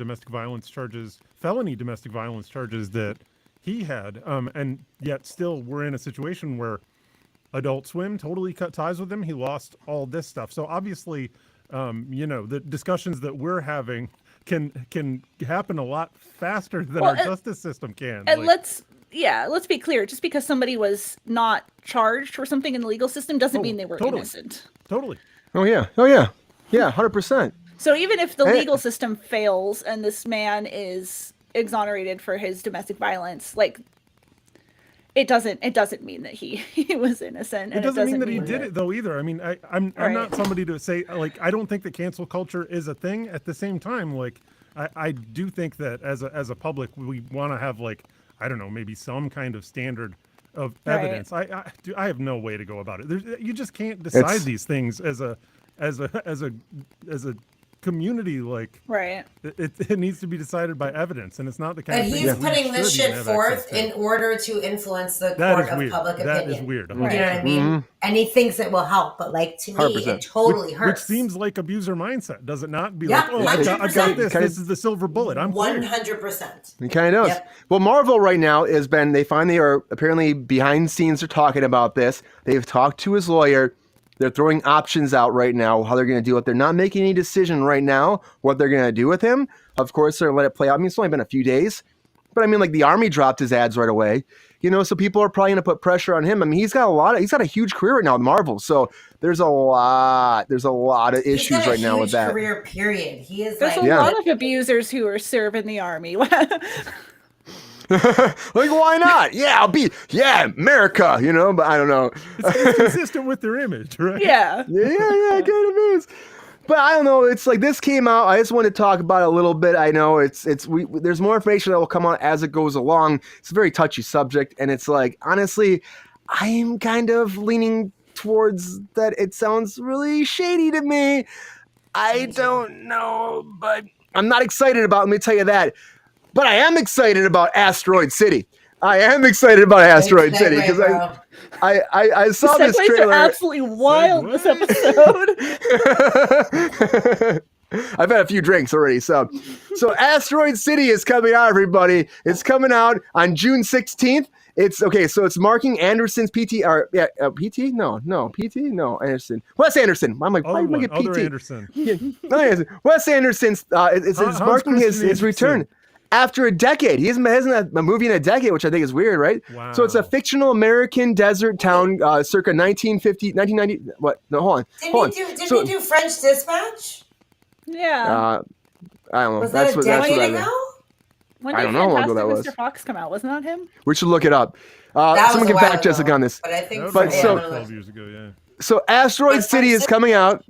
felony domestic violence charges that he had. And yet still we're in a situation where Adult Swim totally cut ties with him. He lost all this stuff. So obviously, the discussions that we're having can happen a lot faster than our justice system can. And let's be clear. Just because somebody was not charged for something in the legal system doesn't mean they were innocent. Totally. Oh, yeah. 100%. So even if the legal system fails and this man is exonerated for his domestic violence, like, it doesn't mean that he was innocent. It doesn't mean that he did it though either. I mean, I'm not somebody to say, like, I don't think that cancel culture is a thing. At the same time, like, I do think that as a public, we want to have, like, I don't know, maybe some kind of standard of evidence. I have no way to go about it. You just can't decide these things as a community. Like, right. It needs to be be by evidence, and it's not the kind of thing. He's putting this shit forth in order to influence the court of public opinion. That is weird. You know what I mean? Mm-hmm. And he thinks it will help, but, like, to 100%. Me, it totally hurts. Which seems like abuser mindset, does it not? Be like, oh, I got this. This is the silver bullet. I'm 100%. It kind of does. Yep. Well, Marvel right now they finally are apparently behind the scenes are talking about this. They've talked to his lawyer. They're throwing options out right now, how they're going to deal with it. They're not making any decision right now what they're going to do with him. Of course, they're going to let it play out. I mean, it's only been a few days. But I mean, like the Army dropped his ads right away, so people are probably going to put pressure on him. I mean, he's got a huge career right now with Marvel. So there's a lot of issues right now with that. Career period. He is. There's a lot of abusers who are serving the Army. Like, why not? America, but I don't know. It's consistent with their image, right? Yeah, kind of is. But I don't know. It's like this came out. I just want to talk about it a little bit. I know there's more information that will come out as it goes along. It's a very touchy subject, and it's like, honestly, I am kind of leaning towards that. It sounds really shady to me. I don't know, but I'm not excited about it. Let me tell you that. But I am excited about Asteroid City. Because I saw this trailer. Are absolutely wild this episode. I've had a few drinks already. So Asteroid City is coming out, everybody. It's coming out on June 16th. It's okay. So it's marking Anderson's PT or PT? No, PT? No, Anderson. Wes Anderson. I'm like, why am I get PT? Anderson. Wes Anderson's. It's marking his return. After a decade. He hasn't had a movie in a decade, which I think is weird, right? Wow. So it's a fictional American desert town circa 1990. What? No, hold on. Didn't he do French Dispatch? Yeah. I don't know. Was that a decade ago? When I did don't know how long ago that was. Mr. Fox come out? Wasn't that him? We should look it up. Someone can fact Jessica on this. But I think 12 years ago, yeah. So Asteroid City is coming out.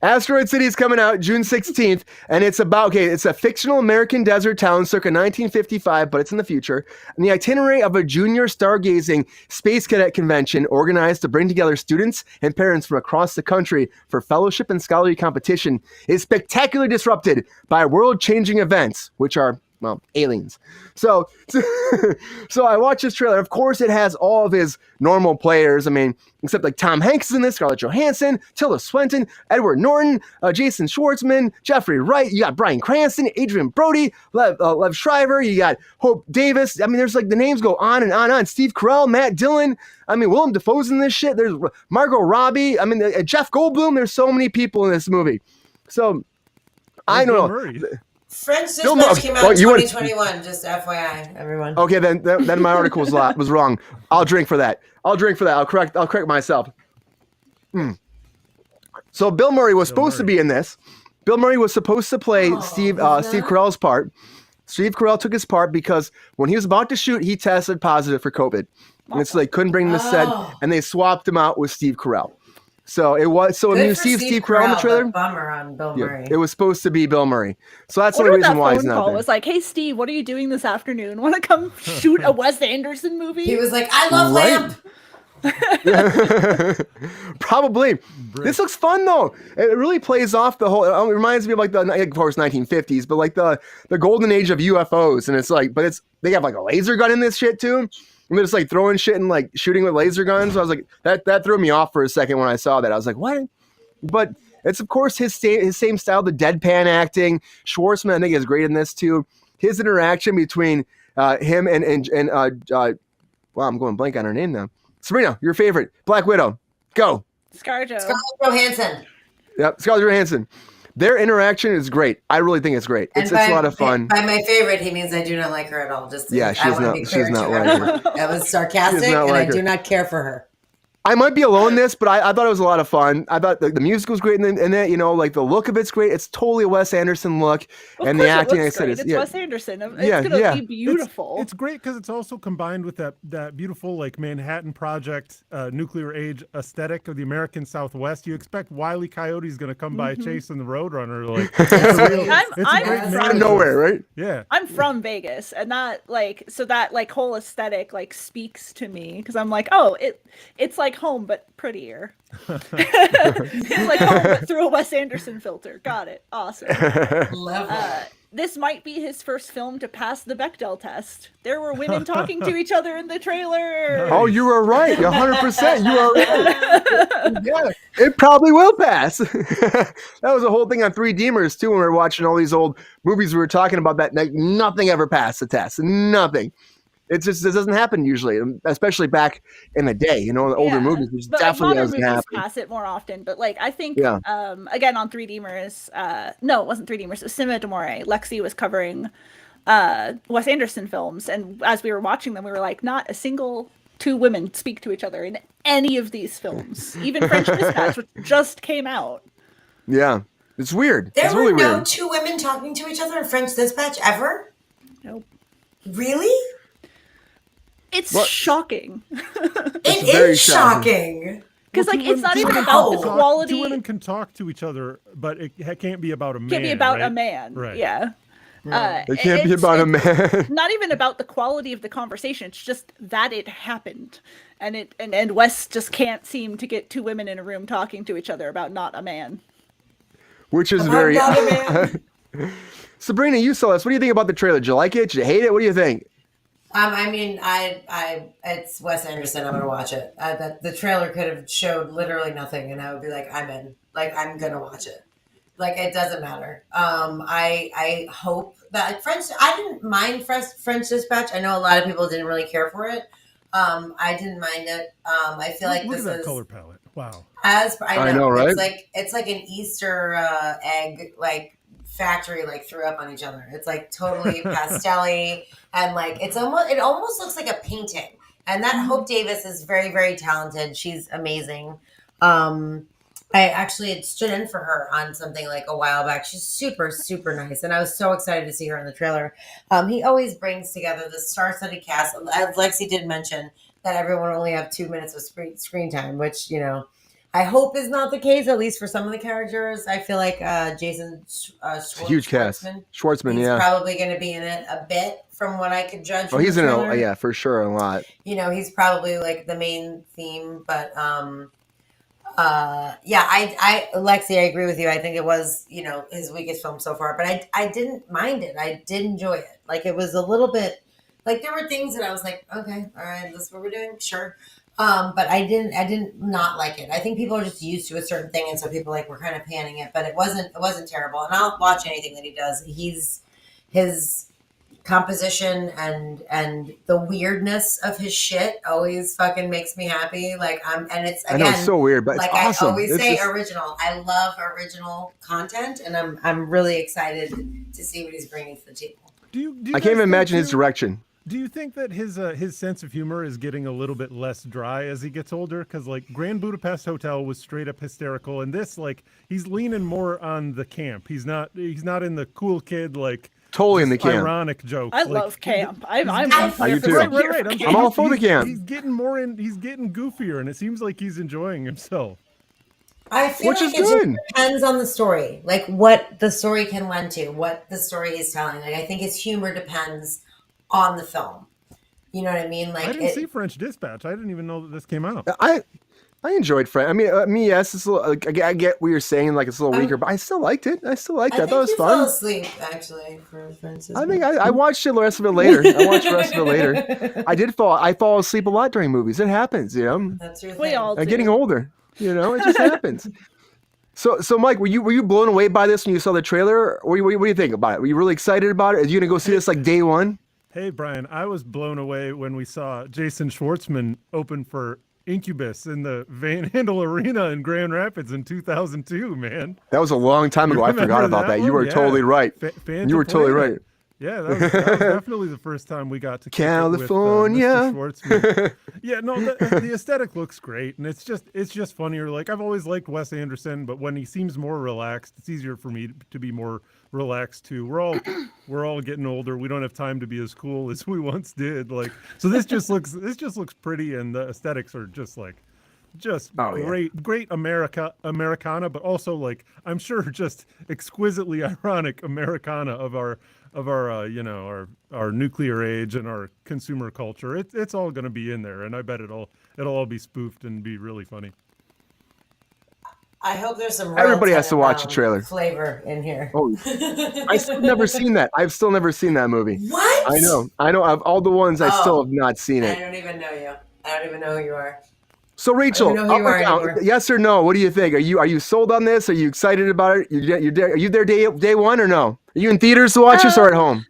Asteroid City is coming out June 16th, and it's a fictional American desert town circa 1955, but it's in the future. And the itinerary of a junior stargazing space cadet convention organized to bring together students and parents from across the country for fellowship and scholarly competition is spectacularly disrupted by world-changing events, which are, well, aliens. So I watched this trailer. Of course, it has all of his normal players. I mean, except like Tom Hanks is in this, Scarlett Johansson, Tilda Swinton, Edward Norton, Jason Schwartzman, Jeffrey Wright. You got Bryan Cranston, Adrian Brody, Lev Shriver. You got Hope Davis. I mean, there's like the names go on and on and on. Steve Carell, Matt Dillon. I mean, Willem Dafoe's in this shit. There's Margot Robbie. I mean, Jeff Goldblum. There's so many people in this movie. So I don't know. French Dispatch came out in 2021, just FYI, everyone. Okay, then my article was wrong. I'll drink for that. I'll correct myself. So Bill Murray was supposed to be in this. Bill Murray was supposed to play Steve Carell's part. Steve Carell took his part because when he was about to shoot, he tested positive for COVID. And so they couldn't bring him to set, and they swapped him out with Steve Carell. So it was when you see Steve Carell in the trailer. Bummer on Bill Murray. It was supposed to be Bill Murray. So that's the only reason why he's not there. It was like, "Hey Steve, what are you doing this afternoon? Want to come shoot a Wes Anderson movie?" He was like, "I love Lamp." Probably. This looks fun though. It really plays off the whole. It reminds me of like of course 1950s, but like the golden age of UFOs. And it's like, but they have like a laser gun in this shit too. And they're just like throwing shit and like shooting with laser guns. So I was like, that threw me off for a second when I saw that. I was like, what? But it's of course his same style, the deadpan acting. Schwartzman, I think, is great in this too. His interaction between him and wow, I'm going blank on her name now. Sabrina, your favorite, Black Widow, go. Scarlett Johansson. Yep, Scarlett Johansson. Their interaction is great. I really think it's great. It's a lot of fun. By my favorite, he means I do not like her at all. She's not like her. That was sarcastic, and I do not care for her. I might be alone in this, but I thought it was a lot of fun. I thought the music was great, and then like the look of it's great. It's totally a Wes Anderson look, and the acting. I said it's Wes Anderson. It's gonna be beautiful. It's great because it's also combined with that beautiful like Manhattan Project, nuclear age aesthetic of the American Southwest. You expect Wile E. Coyote's gonna come by chasing the Roadrunner, like I'm from nowhere, right? Yeah, I'm from Vegas, and that whole aesthetic like speaks to me because I'm like, oh, it's like home but prettier. It's like home but through a Wes Anderson filter. Got it. Awesome. Love it. This might be his first film to pass the Bechdel test. There were women talking to each other in the trailer. Oh, you were right. 100%. You are right. Yeah, it probably will pass. That was a whole thing on 3Demers too when we were watching all these old movies we were talking about that like, nothing ever passed the test. Nothing. It doesn't happen usually, especially back in the day. In the older movies, it definitely doesn't happen. Pass it more often, but I think Yeah. Again on 3Dmers, no, it wasn't 3Dmers. It was Cinema d'Amore. Lexi was covering Wes Anderson films, and as we were watching them, we were like, not a single two women speak to each other in any of these films. Even French Dispatch, which just came out. Yeah, it's weird. There were no weird. two women talking to each other in French Dispatch ever? Nope. Really? It's shocking. It is shocking. Because it's not even about the quality. Two women can talk to each other, but it can't be about a man. Can't be about right? a man. Right. Yeah. It can't be about a man. Not even about the quality of the conversation. It's just that it happened, and Wes just can't seem to get two women in a room talking to each other about not a man. Which is very. Sabrina, you saw this. What do you think about the trailer? Did you like it? Did you hate it? What do you think? I mean, it's Wes Anderson. I'm gonna watch it. The trailer could have showed literally nothing, and I would be like, I'm in. Like, I'm gonna watch it. Like, it doesn't matter. I hope that I didn't mind French Dispatch. I know a lot of people didn't really care for it. I didn't mind it. I feel like Look this at that is color palette. Wow. I know, right? It's like an Easter egg factory threw up on each other. It's like totally pastel-y, and it almost looks like a painting. And that Hope Davis is very, very talented. She's amazing. I actually had stood in for her on something a while back. She's super, super nice. And I was so excited to see her in the trailer. He always brings together the star-studded cast. As Lexi did mention, that everyone only have 2 minutes of screen time, which, I hope is not the case, at least for some of the characters. I feel like Jason Huge cast. Schwartzman, he's probably going to be in it a bit from what I could judge. Oh, he's in it, yeah, for sure, a lot. He's probably the main theme, but I Lexi, I agree with you. I think it was, his weakest film so far, but I didn't mind it. I did enjoy it. It was a little bit, there were things that I was like, okay, all right, this is what we're doing. Sure. But I didn't not like it. I think people are just used to a certain thing. And so people were kind of panning it, but it wasn't terrible. And I'll watch anything that he does. His composition and the weirdness of his shit always fucking makes me happy. And it's, again, I know it's so weird, but it's awesome. I always say original. I love original content, and I'm really excited to see what he's bringing to the table. I can't even imagine his direction. Do you think that his sense of humor is getting a little bit less dry as he gets older? Because Grand Budapest Hotel was straight up hysterical, and this he's leaning more on the camp. He's not in the cool kid totally in the camp. Ironic joke. I love camp. I'm I do too. Right. I'm all for the camp. He's getting more in. He's getting goofier, and it seems like he's enjoying himself. I feel Which is it good. just depends on the story, what the story can lend to, what the story is telling. I think his humor depends on the film. You know what I mean? I didn't see French Dispatch. I didn't even know that this came out. I enjoyed French. I mean, me, yes, it's a little, I get what you're saying, it's a little weaker, but I still liked it. I thought it was fun. I fell asleep, actually, for French Dispatch. I think I watched the rest of it later. I fall asleep a lot during movies. It happens, That's your thing. We all I'm do. getting older, it just happens. So Mike, were you blown away by this when you saw the trailer? What do you think about it? Were you really excited about it? Are you going to go see this day one? Hey, Brian, I was blown away when we saw Jason Schwartzman open for Incubus in the Van Handel Arena in Grand Rapids in 2002, man. That was a long time ago. I forgot about that. You were totally right. You were totally right. Yeah, that was definitely the first time we got to California. With, Mr. Schwartzman. Yeah, no, the aesthetic looks great, and it's just funnier. I've always liked Wes Anderson, but when he seems more relaxed, it's easier for me to be more relaxed too. We're all getting older. We don't have time to be as cool as we once did. So this just looks pretty, and the aesthetics are just great Americana, but also I'm sure just exquisitely ironic Americana of our our nuclear age and our consumer culture. It's all going to be in there, and I bet it'll all be spoofed and be really funny. I hope there's some. Everybody has to watch the trailer. Flavor in here. Oh, I've still never seen that. I've still never seen that movie. What? I know. Of all the ones, I still have not seen it. I don't even know you. I don't even know who you are. So Rachel, yes or no? What do you think? Are you sold on this? Are you excited about it? Are you there day one or no? Are you in theaters to watch this or at home?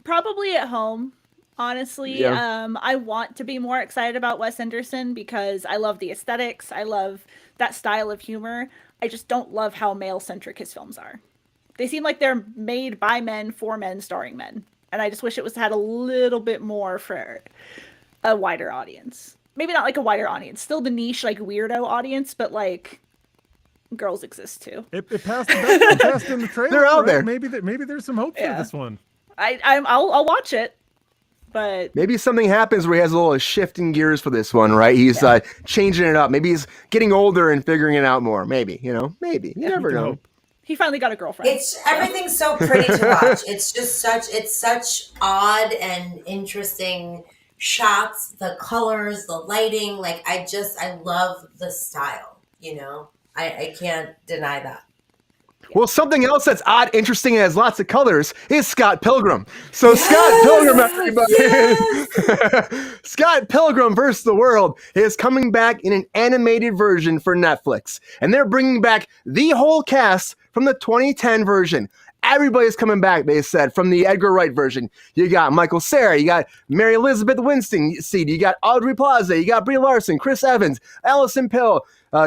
Probably at home. Honestly, Yeah. I want to be more excited about Wes Anderson because I love the aesthetics. I love that style of humor. I just don't love how male-centric his films are. They seem like they're made by men for men starring men. And I just wish it was had a little bit more for a wider audience. Maybe not like a wider audience, still the niche like weirdo audience, but like girls exist too. It passed it passed in the trailer. They're out right? there. Maybe there's some hope for this one. I'll watch it, but Maybe something happens where he has a little shifting gears for this one, right? He's changing it up. Maybe he's getting older and figuring it out more. Maybe, maybe. You never know. Hope. he finally got a girlfriend. Everything's so pretty to watch. It's such odd and interesting shots, the colors, the lighting. Like I love the style, I can't deny that. Well, something else that's odd, interesting, and has lots of colors is Scott Pilgrim. So Scott Pilgrim, everybody. Scott Pilgrim vs. the World is coming back in an animated version for Netflix. And they're bringing back the whole cast from the 2010 version. Everybody's coming back, they said, from the Edgar Wright version. You got Michael Cera, you got Mary Elizabeth Winstead, you got Audrey Plaza, you got Brie Larson, Chris Evans, Allison Pill,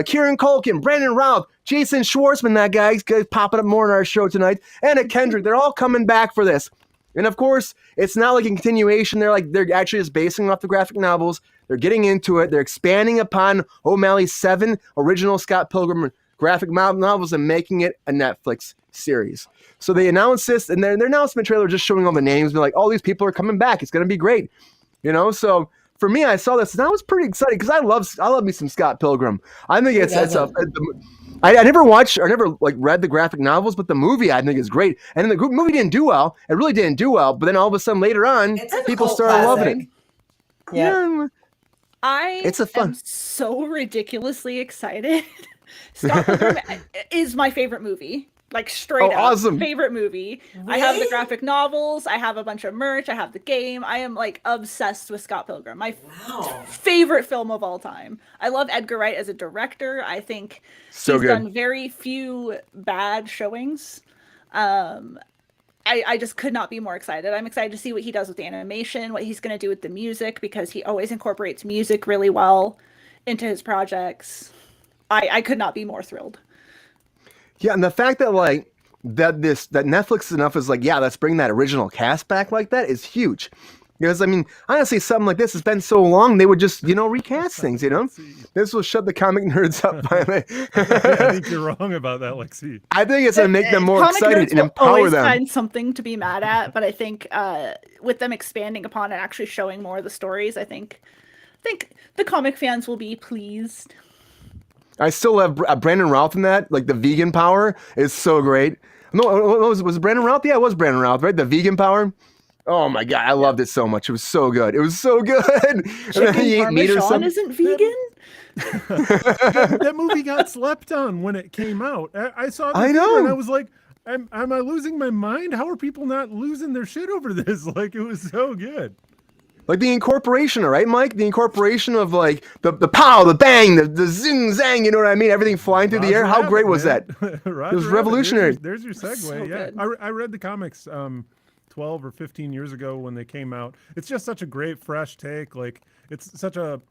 Kieran Culkin, Brandon Routh, Jason Schwartzman, that guy's popping up more in our show tonight, Anna Kendrick. They're all coming back for this. And of course, it's not like a continuation. They're actually just basing off the graphic novels. They're getting into it. They're expanding upon O'Malley's 7 original Scott Pilgrim graphic novels and making it a Netflix series. So they announced this, and their announcement trailer just showing all the names, like, all these people are coming back. It's going to be great. So for me, I saw this and I was pretty excited because I love me some Scott Pilgrim. I think I never watched or never read the graphic novels, but the movie I think is great. And the movie didn't do well. It really didn't do well. But then all of a sudden later on, people started loving it. Yeah. It's a fun. am so ridiculously excited. Scott Pilgrim is my favorite movie. Like straight up awesome. Favorite movie. Really? I have the graphic novels, I have a bunch of merch, I have the game. I am like obsessed with Scott Pilgrim. My favorite film of all time. I love Edgar Wright as a director. I think he's done very few bad showings. I just could not be more excited. I'm excited to see what he does with the animation, what he's going to do with the music, because he always incorporates music really well into his projects. I could not be more thrilled. Yeah, and the fact that that Netflix is enough is let's bring that original cast back like that is huge. Because honestly, something like this has been so long, they would just recast things. This will shut the comic nerds up finally. I think you're wrong about that, Lexi. I think it's gonna make them more comic excited nerds and empower always them. Find something to be mad at, but I think with them expanding upon and actually showing more of the stories, I think the comic fans will be pleased. I still have Brandon Routh in that. The vegan power is so great. No, was it Brandon Routh? Yeah, it was Brandon Routh, right? The vegan power. Oh my god, I loved it so much. It was so good. It was so good. Chicken Parmesan isn't vegan. That movie got slept on when it came out. I saw the video and I was like, am I losing my mind? How are people not losing their shit over this? It was so good. The incorporation, right, Mike? The incorporation of the pow, the bang, the zing zang, you know what I mean? Everything flying through the air. How great was that? It was revolutionary. There's your segue. So yeah. good. I read the comics 12 or 15 years ago when they came out. It's just such a great fresh take. It's such a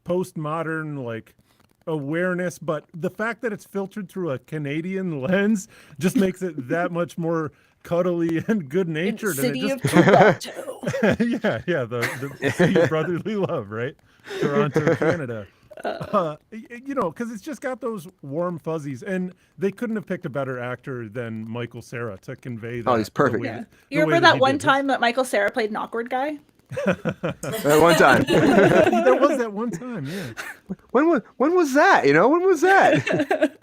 postmodern awareness, but the fact that it's filtered through a Canadian lens just makes it that much more cuddly and good-natured. City of Toronto. yeah, the city of brotherly love, right? Toronto, Canada. Because it's just got those warm fuzzies, and they couldn't have picked a better actor than Michael Cera to convey that. Oh, he's perfect. You remember that one time that Michael Cera played an awkward guy? That one time. There was that one time, yeah. When was that? When was that?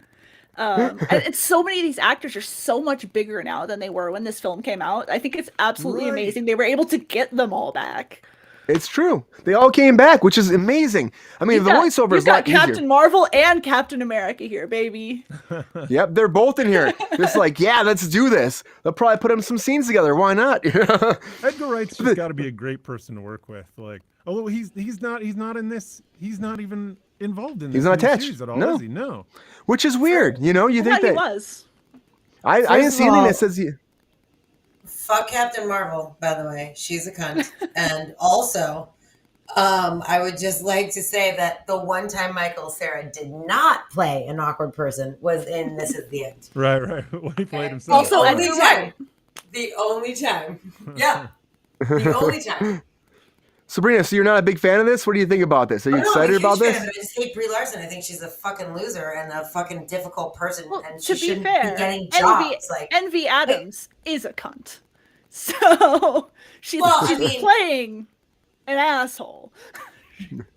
And so many of these actors are so much bigger now than they were when this film came out. I think it's absolutely amazing they were able to get them all back. It's true. They all came back, which is amazing. The voiceover is a lot easier. Captain Marvel and Captain America here, baby. Yep, they're both in here. Just let's do this. They'll probably put them some scenes together. Why not? Edgar Wright's just got to be a great person to work with. Although he's not in this. He's not even involved in this. He's not attached at all, is he? No. Which is weird. You think that he was. I didn't see anything that says he. Fuck Captain Marvel, by the way. She's a cunt. And also, I would just like to say that the one time Michael Cera did not play an awkward person was in This Is the End. Right. When he played himself. Also, only time. The only time. Yeah. The only time. Sabrina, so you're not a big fan of this? What do you think about this? Are you excited about this? I just hate Brie Larson. I think she's a fucking loser and a fucking difficult person, Well, and she to be shouldn't fair, be getting jobs. Envy Adams is a cunt, so she's playing an asshole.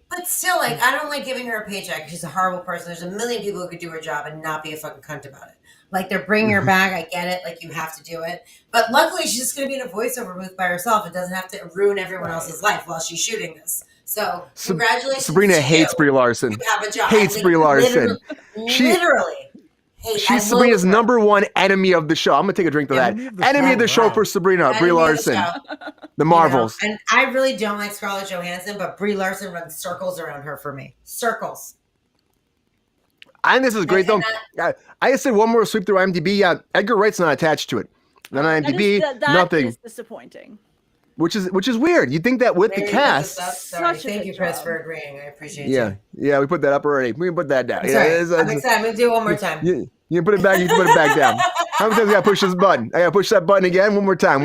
But still, like, I don't like giving her a paycheck. She's a horrible person. There's a million people who could do her job and not be a fucking cunt about it. Like, they're bringing her back. I get it. Like, you have to do it. But luckily, she's just going to be in a voiceover booth by herself. It doesn't have to ruin everyone else's life while she's shooting this. So, congratulations. Sabrina hates Brie Larson. You have a job. Hates Brie Larson. Literally. She's Sabrina's number one enemy of the show. I'm going to take a drink to that. Enemy of the show for Sabrina, Brie Larson. The Marvels. You know, and I really don't like Scarlett Johansson, but Brie Larson runs circles around her for me. Circles. I think this is great, though. I just said one more sweep through IMDb. Yeah, Edgar Wright's not attached to it. On IMDb, nothing. That is disappointing. Which is weird. You'd think that with the cast. Thank you, Chris, for agreeing. I appreciate you. Yeah, we put that up already. We can put that down. I'm excited. I'm going to do it one more time. You can put it back. You can put it back down. How many times I got to push this button? I got to push that button again. One more time.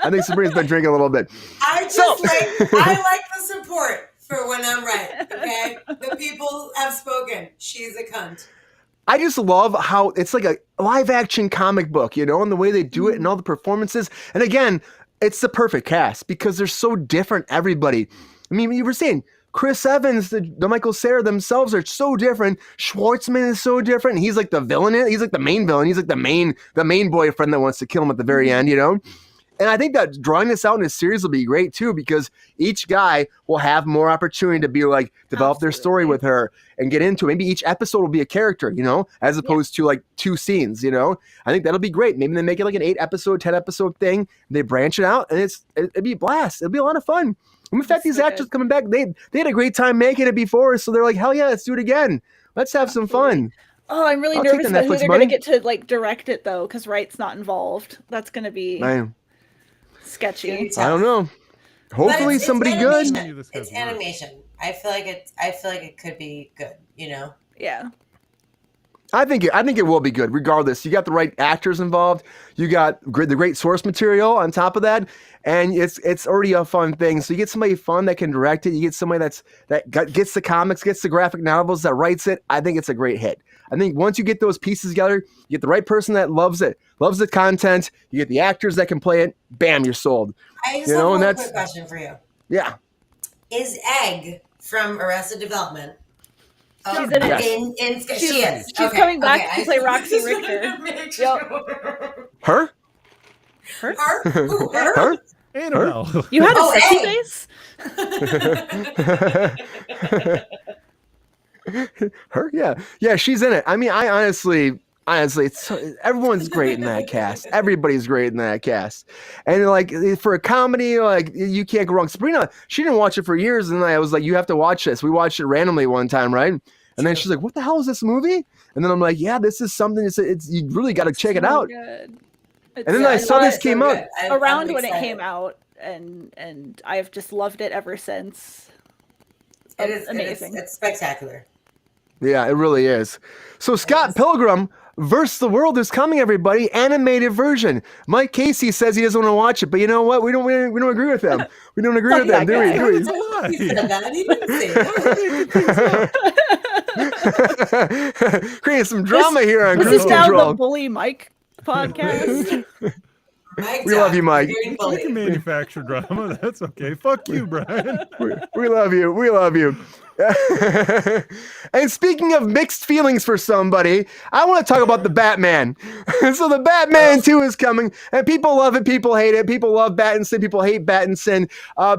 I think Sabrina's been drinking a little bit. I like the support for when I'm right. Okay, the people have spoken. She's a cunt. I just love how it's like a live action comic book, you know, and the way they do it and all the performances. And again, it's the perfect cast because they're so different, everybody. I mean, you were saying Chris Evans, the Michael Cera themselves are so different. Schwartzman is so different. He's like the villain. He's like the main villain. He's like the main boyfriend that wants to kill him at the very end, you know? And I think that drawing this out in a series will be great too, because each guy will have more opportunity to be like develop their story with her and get into it. Maybe each episode will be a character, you know, as opposed to like 2 scenes, you know. I think that'll be great. Maybe they make it like an 8-episode, 10-episode thing. They branch it out, and it'd be a blast. It'll be a lot of fun. And in fact, these actors coming back, they had a great time making it before, so they're like, hell yeah, let's do it again. Let's have some fun. Oh, I'm really nervous about who they're going to get to like direct it though, because Wright's not involved. That's going to be sketchy. I don't know. Hopefully somebody good. It's animation. I feel like it could be good, you know? Yeah. I think it will be good regardless. You got the right actors involved. You got the great source material on top of that, and it's already a fun thing. So you get somebody fun that can direct it. You get somebody that gets the comics, gets the graphic novels, that writes it. I think it's a great hit. I think once you get those pieces together, you get the right person that loves it, loves the content. You get the actors that can play it. Bam, you're sold. I just have one quick question for you. Yeah. Is Egg from Arrested Development? She's in it. She is. She's coming back to play Roxy Richter. Her? Who? Her? Her? Annabelle. You had a sexy face? Her? Yeah, she's in it. I mean, I honestly, everyone's great in that cast. Everybody's great in that cast. And like for a comedy, like you can't go wrong. Sabrina, she didn't watch it for years, and I was like, you have to watch this. We watched it randomly one time, right? And then she's like, what the hell is this movie? And then I'm like, yeah, this is something. It's you really got to check it out. Good. And then I saw this came out around when it came out, and I've just loved it ever since. It is amazing. It's spectacular. Yeah, it really is. So Scott Pilgrim versus the World is coming, everybody. Animated version. Mike Casey says he doesn't want to watch it, but you know what? We don't agree with him. We don't agree with them, do we? He said that. He didn't say that. Creating some drama here on Kruse Kruse Control. This is now the Control. Bully Mike podcast. We love you, Mike. We can manufacture drama. That's okay. Fuck you, Brian. We love you. We love you. And speaking of mixed feelings for somebody, I want to talk about the Batman. So the Batman 2 is coming, and people love it, people hate it. People love Pattinson, people hate Pattinson.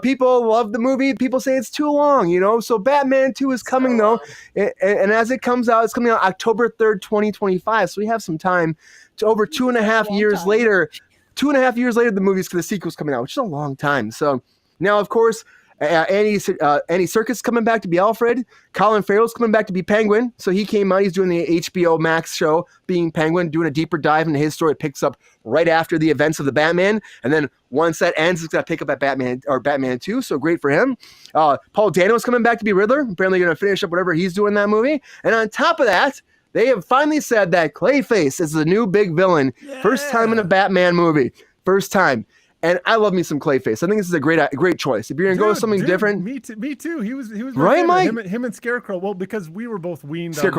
People love the movie, people say it's too long, you know? So Batman 2 is coming, though, and as it comes out, it's coming out October 3rd, 2025, so we have some time to over 2.5 years later. 2.5 years later, the sequel's coming out, which is a long time. So now, of course, Andy Serkis coming back to be Alfred. Colin Farrell's coming back to be Penguin. So he came out. He's doing the HBO Max show, being Penguin, doing a deeper dive into his story. It picks up right after the events of the Batman, and then once that ends, it's going to pick up at Batman 2. So great for him. Paul Dano's coming back to be Riddler. Apparently, going to finish up whatever he's doing in that movie. And on top of that, they have finally said that Clayface is the new big villain. Yeah. First time in a Batman movie. First time. And I love me some Clayface. I think this is a great choice. If you're gonna go with something different, me too. He was right, Mike. Him and Scarecrow. Well, because we were both weaned on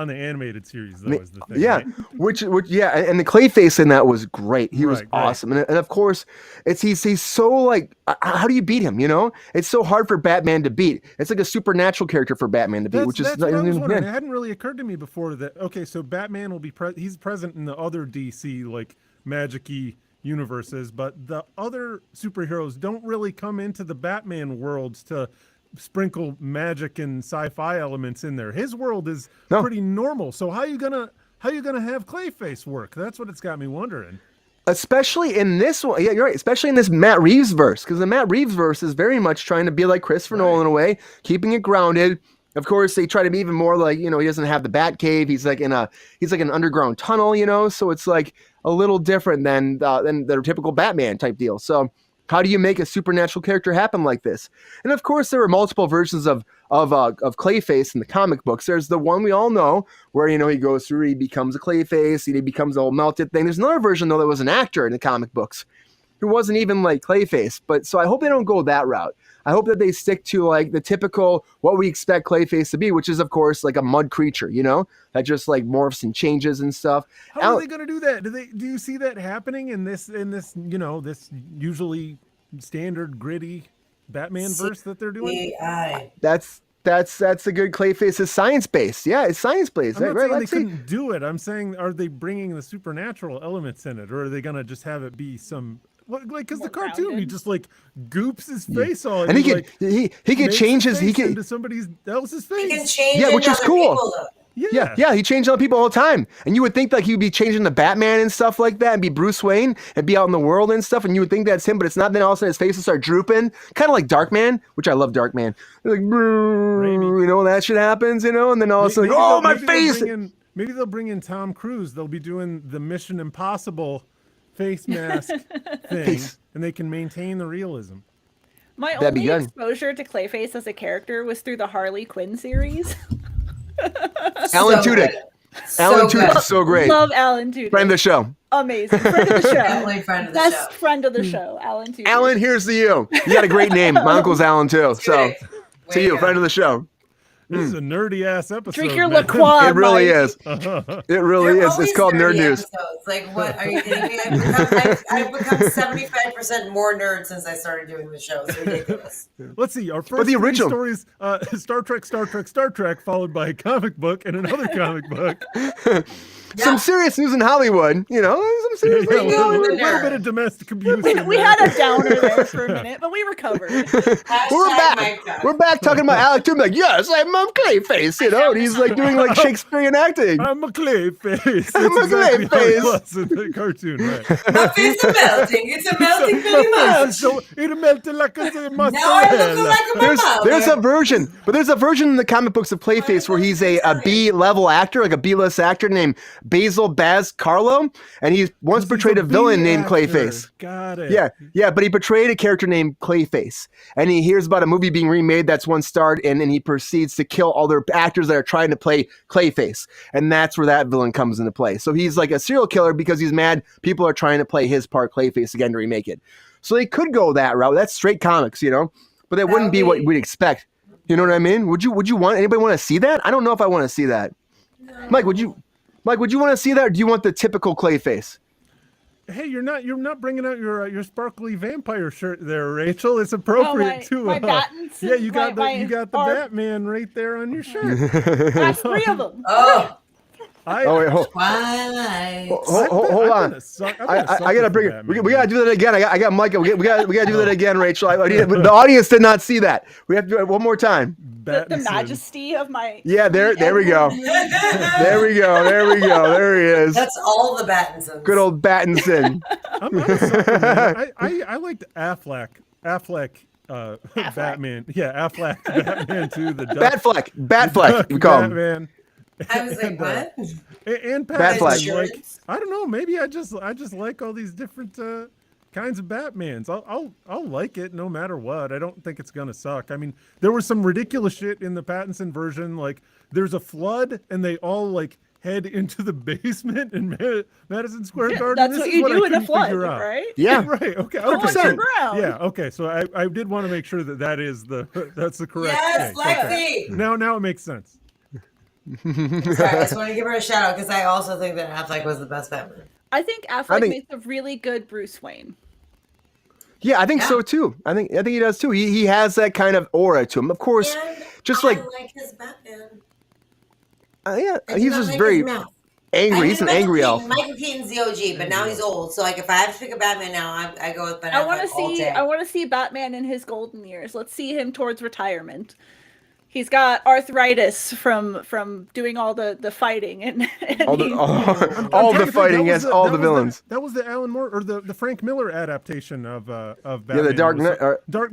the animated series. That was the thing. Yeah, right? which and the Clayface in that was great. He was awesome, and of course, he's so like, how do you beat him? You know, it's so hard for Batman to beat. It's like a supernatural character for Batman to beat, that's what I was wondering. It hadn't really occurred to me before that. Okay, so Batman will be he's present in the other DC like magic-y universes, but the other superheroes don't really come into the Batman worlds to sprinkle magic and sci-fi elements in there. His world is pretty normal. So how you gonna have Clayface work? That's what it's got me wondering. Especially in this one, yeah, you're right. Especially in this Matt Reeves verse, because the Matt Reeves verse is very much trying to be like Christopher Nolan in a way, keeping it grounded. Of course, they try to be even more like, he doesn't have the Bat Cave. He's like an underground tunnel, so it's like a little different than the typical Batman type deal. So how do you make a supernatural character happen like this? And of course, there are multiple versions of Clayface in the comic books. There's the one we all know where, he goes through, he becomes a Clayface, he becomes a whole melted thing. There's another version, though, that was an actor in the comic books who wasn't even like Clayface. But so I hope they don't go that route. I hope that they stick to like the typical what we expect Clayface to be, which is of course like a mud creature, that just like morphs and changes and stuff. How are they going to do that? Do you see that happening in this this usually standard gritty Batman verse that they're doing? That's a good Clayface is science based. Yeah, it's science based. I'm not saying they couldn't do it. I'm saying, are they bringing the supernatural elements in it, or are they going to just have it be some? Because the cartoon, he just like goops his face all, and he can change into somebody else's face. He can change, which is cool. People, Yeah, he changed other people all the time, and you would think like he would be changing the Batman and stuff like that, and be Bruce Wayne and be out in the world and stuff, and you would think that's him, but it's not. Then all of a sudden his face will start drooping, kind of like Darkman, which I love. Darkman, like that shit happens, and then all of a sudden, my face. Maybe they'll bring in Tom Cruise. They'll be doing the Mission Impossible face mask thing, and they can maintain the realism. My only exposure to Clayface as a character was through the Harley Quinn series. Alan Tudyk. Alan Tudyk is so great. Love Alan Tudyk. Friend of the show. Amazing. Friend of the show. Definitely friend of the Best friend of the show, Alan Tudyk. Alan, here's to you. You got a great name. My uncle's Alan too. So to you, friend of the show. This is a nerdy ass episode. Drink your LaCroix. It really is. It really is. It's called Nerd News. Episodes. Like, what are you kidding me? I've become 75% more nerd since I started doing the show. It's ridiculous. Let's see. Our first the original stories: Star Trek, followed by a comic book and another comic book. Some serious news in Hollywood, some serious a little bit of domestic abuse. We had a downer there for a minute, but we recovered. We're back talking about Alec Toomey. Like, yes, I'm Clayface, and he's like doing like Shakespearean acting. I'm a Clayface. I'm a Clayface. In the cartoon, right? My face is melting. It's a melting pretty much. So it melted like a mozzarella. Now I look like a There's a version in the comic books of Clayface where he's a B-level actor, like a B-list actor named Basil Baz Carlo, and he once portrayed a villain named Clayface. Got it. Yeah, but he portrayed a character named Clayface, and he hears about a movie being remade that's one starred in, and he proceeds to kill all their actors that are trying to play Clayface, and that's where that villain comes into play. So he's like a serial killer because he's mad people are trying to play his part Clayface again to remake it. So they could go that route. That's straight comics, but that wouldn't be what we'd expect. You know what I mean? Would you want anybody want to see that? I don't know if I want to see that. No. Mike, would you want to see that, or do you want the typical Clayface? Hey, you're not bringing out your sparkly vampire shirt there, Rachel. It's appropriate too. Yeah, you got the Batman right there on your shirt. That's 3 of them. Oh. Twilight. Hold on. I gotta bring it. We gotta do that again. I got Mike. We gotta do that again, Rachel. The audience did not see that. We have to do it one more time. The majesty of my. Yeah, there we go. There he is. That's all the Battinsons. Good old Battinson. I liked Affleck Batman. Yeah, Affleck Batman 2, the Batfleck, we call him. Batman. I was like, what? And Batfleck. Pattinson, like, I don't know, maybe I just like all these different kinds of Batmans. I'll like it no matter what. I don't think it's gonna suck. I mean, there was some ridiculous shit in the Pattinson version, like there's a flood and they all like head into the basement in Madison Square Garden. That's This what is you do I in a couldn't flood, figure out. right? Yeah. Right. Okay. Go on the 100%. ground. Yeah. Okay. So I did want to make sure that's the correct. Yes, take. Lexi. Now it makes sense. Sorry, I just want to give her a shout out because I also think that Affleck was the best Batman. I think Affleck makes a really good Bruce Wayne. Yeah, I think so too. I think he does too. He has that kind of aura to him. Of course, And just I like his Batman. yeah, I do he's not just like very his mouth. angry. He's an angry elf. Michael Keaton's the OG, but now he's old. So like, if I have to pick a Batman now, I go with Ben Affleck all day. I want to see Batman in his golden years. Let's see him towards retirement. He's got arthritis from doing all the fighting and all the fighting against all the villains. That was the Alan Moore or the Frank Miller adaptation of Batman. Yeah, the Dark Knight.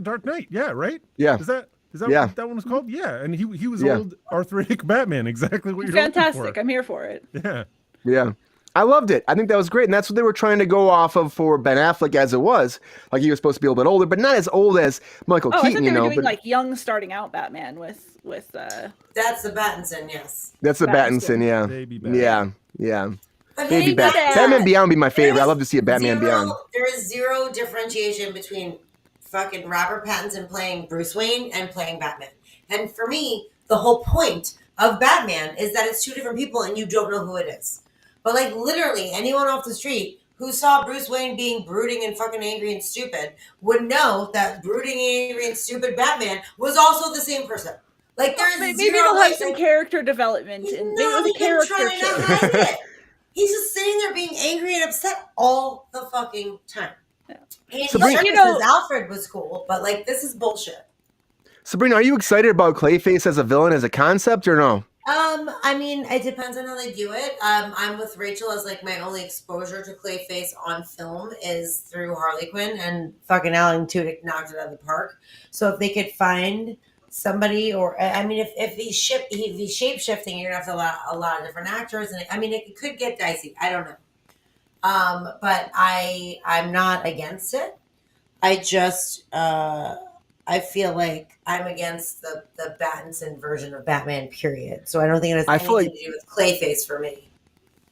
Dark Knight. Yeah, right. Yeah. Is that yeah. what that one was called? Yeah, and he was old arthritic Batman. Exactly what you're fantastic. looking for. I'm here for it. Yeah. Yeah. I loved it. I think that was great. And that's what they were trying to go off of for Ben Affleck as it was. Like he was supposed to be a little bit older, but not as old as Michael Keaton, I thought they were doing but like young starting out Batman with That's the Battinson, yes. that's the Battinson, yeah. Baby Batman. Yeah. But Baby Batman Beyond would be my favorite. I'd love to see a Batman Beyond. There is zero differentiation between fucking Robert Pattinson playing Bruce Wayne and playing Batman. And for me, the whole point of Batman is that it's two different people and you don't know who it is. But like literally anyone off the street who saw Bruce Wayne being brooding and fucking angry and stupid would know that brooding, angry, and stupid Batman was also the same person. Like there's maybe they'll have some character development and maybe it was a character trying to hide it. He's just sitting there being angry and upset all the fucking time. Yeah. And Circus Alfred was cool, but like this is bullshit. Sabrina, are you excited about Clayface as a villain as a concept or no? I mean, it depends on how they do it. I'm with Rachel as like my only exposure to Clayface on film is through Harley Quinn, and fucking Alan Tudyk knocked it out of the park. So if they could find somebody, or I mean, if he's shape shifting, you're gonna have to a lot of different actors, and I mean, it could get dicey. I don't know, but I'm not against it. I just I feel like I'm against the Pattinson version of Batman, period. So I don't think it has anything to do with Clayface for me.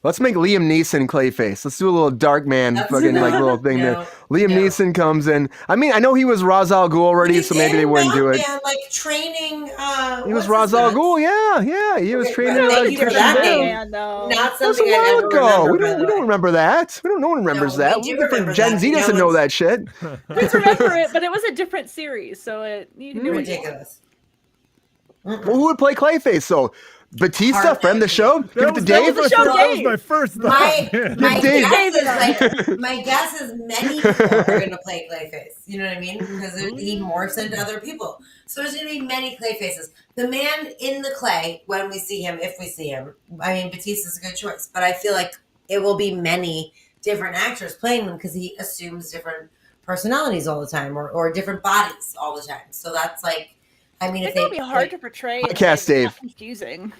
Let's make Liam Neeson Clayface. Let's do a little dark man fucking like little thing there. Liam Neeson comes in. I mean, I know he was Ra's al Ghul already, so maybe they wouldn't do it. Like training. He was Ra's al Ghul, yeah. He was training. Thank you for that name. Not something I never remember. We don't remember that. No one remembers that. Gen Z doesn't know that shit. Just remember it, but it was a different series, so you can do ridiculous. Well, who would play Clayface though? Batista, friend of the show? Give it to Dave? That was my first thought. My guess is many people are going to play Clayface. You know what I mean? Because he morphs into other people. So there's going to be many Clayfaces. The man in the clay, when we see him, if we see him, I mean, Batista's a good choice. But I feel like it will be many different actors playing them because he assumes different personalities all the time or different bodies all the time. So that's like, I mean, it's gonna be hard to portray. Cast Dave. Confusing.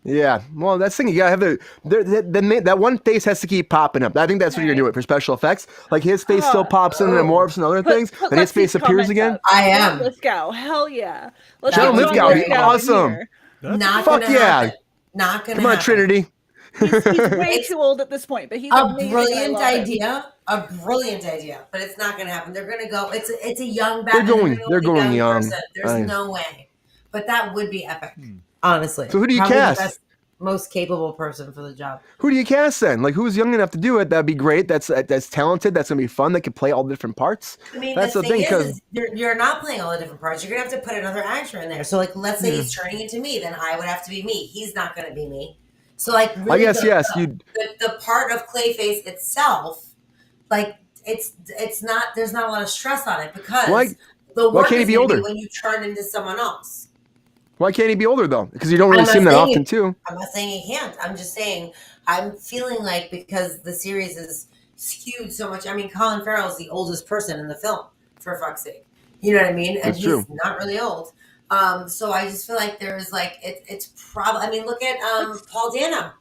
Yeah, well, that's the thing. You gotta have that one face has to keep popping up. I think that's what you're gonna do it for special effects. Like his face still pops in and morphs and other things, and his face appears again. I am. Lithgow, hell yeah. John Lithgow, he's awesome. Fuck yeah. Not gonna. Come on, Trinity. He's way too old at this point, but he's a brilliant idea. A brilliant idea, but it's not going to happen. They're going to go. It's a young Batman. They're going young. There's no way, but that would be epic, honestly. So who do you cast? Most capable person for the job. Who do you cast then? Like who's young enough to do it? That'd be great. That's talented. That's gonna be fun. That can play all the different parts. I mean, that's the thing is you're not playing all the different parts. You're gonna have to put another actor in there. So like, let's say he's turning into me, then I would have to be me. He's not going to be me. So like, really I guess the part of Clayface itself, like it's not. There's not a lot of stress on it because the work can't he be older when you turn into someone else? Why can't he be older though? Because you don't really see him that often too. I'm not saying he can't. I'm just saying I'm feeling like because the series is skewed so much. I mean, Colin Farrell is the oldest person in the film, for fuck's sake. You know what I mean? And That's he's true. not really old. So I just feel like there's like it's probably. I mean, look at Paul Dano,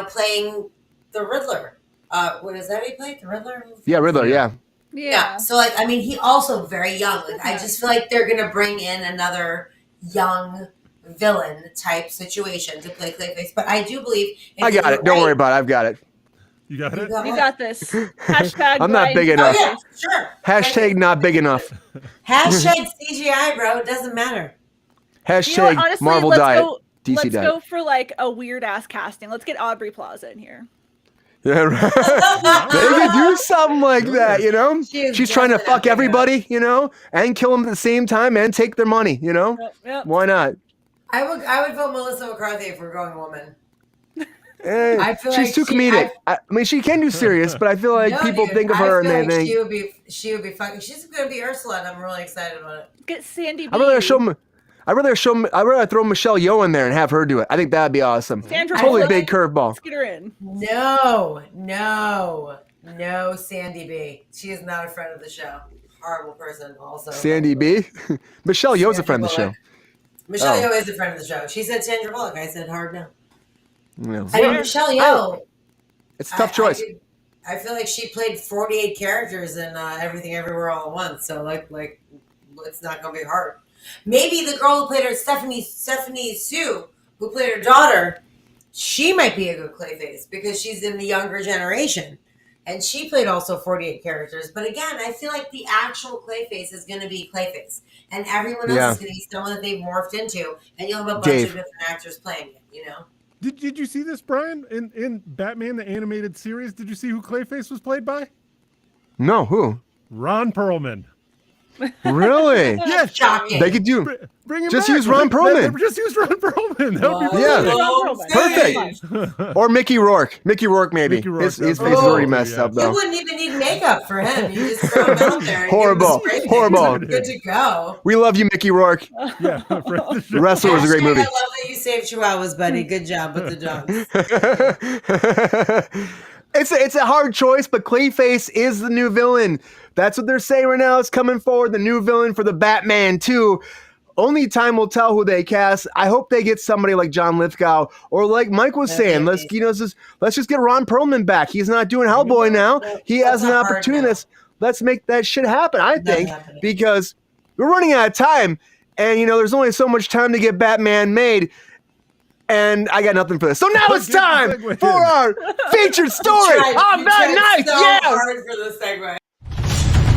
playing the Riddler. What is that? He played the Riddler. Yeah, Riddler. Yeah. Yeah. So like, I mean, he also very young. Like, I just feel like they're gonna bring in another young villain type situation to play Clayface. But I do believe I got it. Don't worry about it. I've got it. You got it? You got this. Hashtag I'm not big enough. Oh yeah, sure. Hashtag not big enough. Hashtag CGI, bro. It doesn't matter. Hashtag honestly, Marvel let's diet. go, DC let's diet. go for like a weird ass casting. Let's get Aubrey Plaza in here. Yeah, right. Maybe do something like that, She's trying to fuck everybody, and kill them at the same time and take their money, Yep. Why not? I would vote Melissa McCarthy if we're going woman. I feel she's too comedic. I mean, she can do serious, but I feel like people think of her and they think she would be fucking. She's gonna be Ursula, and I'm really excited about it. Get Sandy B. I'd rather throw Michelle Yeoh in there and have her do it. I think that'd be awesome. Sandra Totally Bullock. big curveball. Let's get her in. No, Sandy B. She is not a friend of the show. Horrible person, also. Sandy B. Michelle Yeoh's a friend of the show. Michelle Yeoh is a friend of the show. She said Sandra Bullock. I said hard no. No. I mean, Michelle Yeoh. It's a tough choice. I feel like she played 48 characters in Everything Everywhere All at Once. So like it's not gonna be hard. Maybe the girl who played her, Stephanie Sue, who played her daughter, she might be a good Clayface because she's in the younger generation. And she played also 48 characters. But again, I feel like the actual Clayface is going to be Clayface. And everyone else is going to be someone that they've morphed into. And you'll have a bunch of different actors playing it, Did you see this, Brian? In Batman, the animated series, did you see who Clayface was played by? No, who? Ron Perlman. Really? Yeah, shocking. They could do. Bring him just back. use Ron Perlman. Just use Ron Perlman. That would be perfect. Or Mickey Rourke. Mickey Rourke, maybe. Mickey Rourke, his face is already messed up, though. You wouldn't even need makeup for him. You just throw him out there. And Horrible. Horrible. Good to go. We love you, Mickey Rourke. Yeah. The Wrestler was a great movie. I love that you saved Chihuahuas, buddy. Good job with the dogs. It's a hard choice, but Clayface is the new villain. That's what they're saying right now. It's coming forward, the new villain for the Batman 2. Only time will tell who they cast. I hope they get somebody like John Lithgow, or like Mike was saying, let's just get Ron Perlman back. He's not doing Hellboy now. He has an opportunity. Let's make that shit happen, I think, because we're running out of time. And, there's only so much time to get Batman made. And I got nothing for this. So now it's time for our featured story on that night. Yeah. Hard for this segue.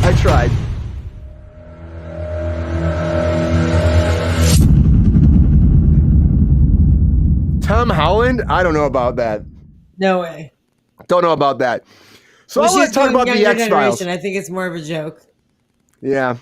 I tried. Tom Holland? I don't know about that. No way. Don't know about that. So I want to talk about the X-Files. I think it's more of a joke. Yeah.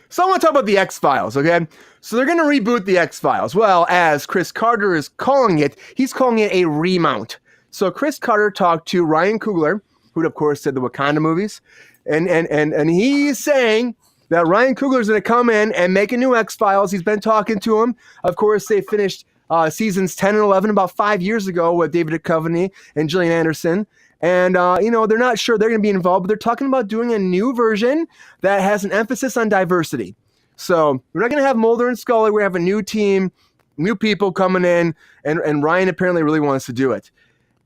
So I want to talk about the X-Files, okay? So they're going to reboot the X-Files. Well, as Chris Carter is calling it, he's calling it a remount. So Chris Carter talked to Ryan Coogler, who of course did the Wakanda movies, and he's saying that Ryan Coogler is going to come in and make a new X-Files. He's been talking to him. Of course, they finished seasons 10 and 11 about 5 years ago with David Duchovny and Gillian Anderson. And, they're not sure they're going to be involved, but they're talking about doing a new version that has an emphasis on diversity. So we're not going to have Mulder and Scully. We have a new team, new people coming in, and Ryan apparently really wants to do it.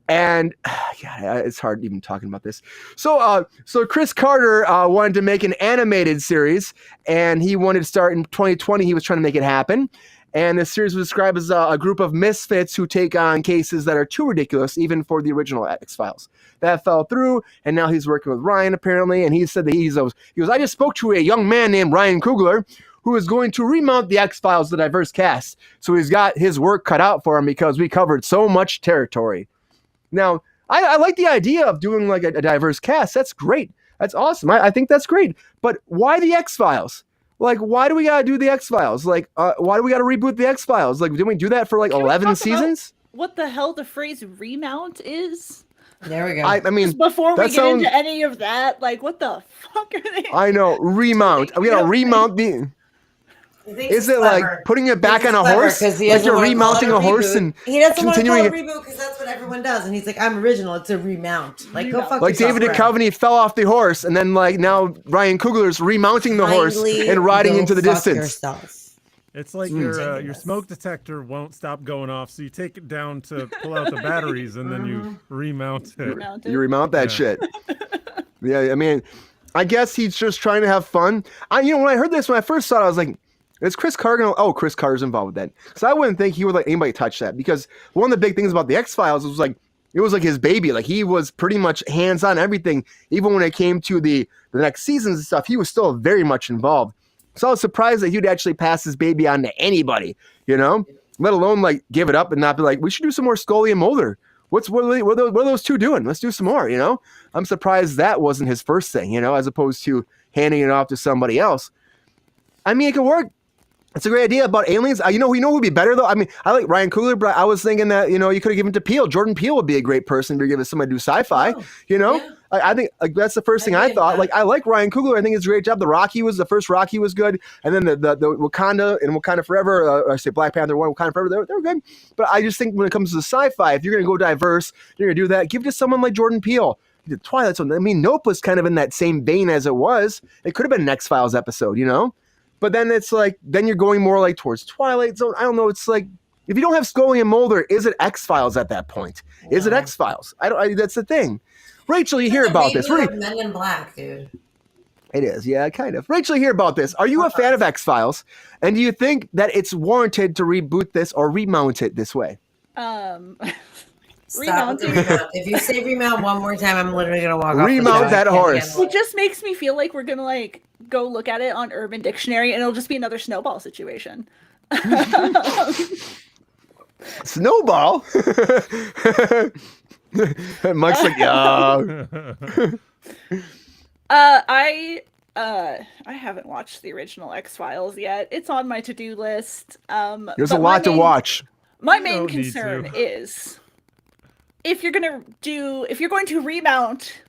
And God, it's hard even talking about this. So Chris Carter wanted to make an animated series, and he wanted to start in 2020. He was trying to make it happen. And the series was described as a group of misfits who take on cases that are too ridiculous, even for the original X-Files. That fell through, and now he's working with Ryan, apparently, and he said that he goes, I just spoke to a young man named Ryan Coogler, who is going to remount the X-Files, the diverse cast. So he's got his work cut out for him because we covered so much territory. Now, I like the idea of doing like a diverse cast. That's great. That's awesome. I think that's great. But why the X-Files? Like, why do we got to do the X-Files? Like, why do we got to reboot the X-Files? Like, didn't we do that for like 11 seasons? What the hell the phrase remount is? There we go. I mean, just before we get into any of that, like, what the fuck are they? I know, remount. We got to remount the... Is it like putting it back on a horse? Like you're remounting a horse and he doesn't want to call continuing it a reboot because that's what everyone does. And he's like, I'm original. It's a remount. Like, go fuck like yourself, David Duchovny fell off the horse, and then like now Ryan Coogler's remounting the horse and riding into the distance. Yourself. It's like your smoke detector won't stop going off, so you take it down to pull out the batteries, and then you remount it. You remount that shit. Yeah, I mean, I guess he's just trying to have fun. When I heard this, when I first saw it, I was like, is Chris Carter? Oh, Chris Carter's involved with that. So I wouldn't think he would let anybody touch that, because one of the big things about the X-Files was like, it was like his baby. Like he was pretty much hands-on everything. Even when it came to the next seasons and stuff, he was still very much involved. So I was surprised that he'd actually pass his baby on to anybody, let alone like give it up and not be like, we should do some more Scully and Mulder. What are those two doing? Let's do some more, I'm surprised that wasn't his first thing, as opposed to handing it off to somebody else. I mean, it could work. It's a great idea about aliens. Who'd be better though? I mean, I like Ryan Coogler, but I was thinking that, you could have given it to Peele. Jordan Peele would be a great person to give it somebody to do sci-fi, Yeah. I think that's the first thing I thought. Like, I like Ryan Coogler. I think it's a great job. The first Rocky was good. And then the Wakanda and Wakanda Forever, I say Black Panther 1, Wakanda Forever, they were good. But I just think when it comes to sci-fi, if you're going to go diverse, you're going to do that, give it to someone like Jordan Peele. The Twilight Zone. I mean, Nope was kind of in that same vein as it was. It could have been an X-Files episode, But then it's like, then you're going more like towards Twilight Zone. I don't know. It's like, if you don't have Scully and Mulder, is it X-Files at that point? No. Is it X-Files? That's the thing. Rachel, you hear about this? Men in Black, dude. It is, yeah, kind of. Rachel, you hear about this? Are you a fan of X-Files? And do you think that it's warranted to reboot this or remount it this way? Stop with the remount. If you say remount one more time, I'm literally gonna walk off. Remount that horse. It just makes me feel like we're gonna like go look at it on Urban Dictionary, and it'll just be another snowball situation. Snowball. Mike's like, yeah. I haven't watched the original X-Files yet. It's on my to-do list. There's a lot to watch. My main concern is if you're going to remount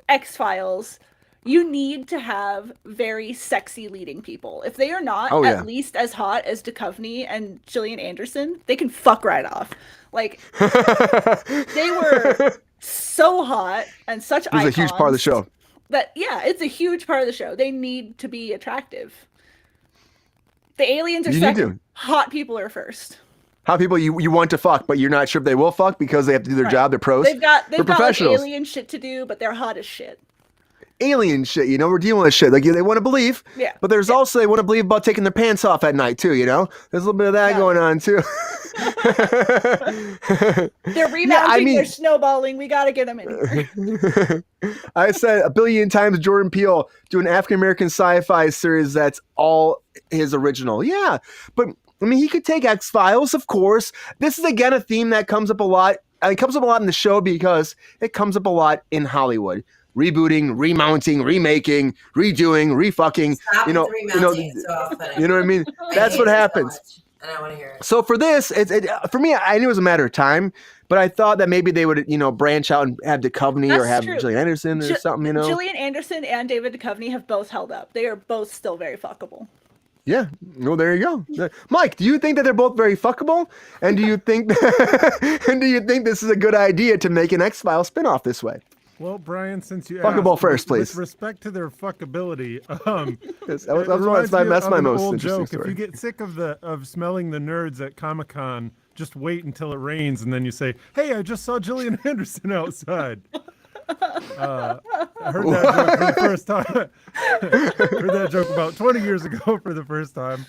X-Files, you need to have very sexy leading people. If they are not at least as hot as Duchovny and Gillian Anderson, they can fuck right off. Like, they were so hot and such icons. It's a huge part of the show. It's a huge part of the show. They need to be attractive. The aliens are second. Hot people are first. Hot people you want to fuck, but you're not sure if they will fuck because they have to do their job. They're pros. They've got like alien shit to do, but they're hot as shit. Alien shit, we're dealing with shit. Like, they want to believe, but there's also they want to believe about taking their pants off at night too. There's a little bit of that going on too. They're remounting, they're snowballing. We got to get them in here. I said a billion times, Jordan Peele do an African American sci-fi series that's all his original. Yeah, but I mean, he could take X-Files, of course. This is again a theme that comes up a lot. It comes up a lot in the show because it comes up a lot in Hollywood. Rebooting, remounting, remaking, redoing, refucking. Stop with remounting. It's so off-putting. You know what I mean? That's what happens. So and I want to hear it. So for this, for me, I knew it was a matter of time, but I thought that maybe they would, branch out and have Duchovny or have Gillian Anderson or something, Gillian Anderson and David Duchovny have both held up. They are both still very fuckable. Yeah. Well, there you go. Mike, do you think that they're both very fuckable? And do you think this is a good idea to make an X-Files spinoff this way? Well, Brian, since you fuckable asked, first, please. With respect to their fuckability, that's my most interesting joke. story. If you get sick of smelling the nerds at Comic-Con, just wait until it rains, and then you say, "Hey, I just saw Gillian Anderson outside." I heard that joke for the first time. Heard that joke about 20 years ago for the first time.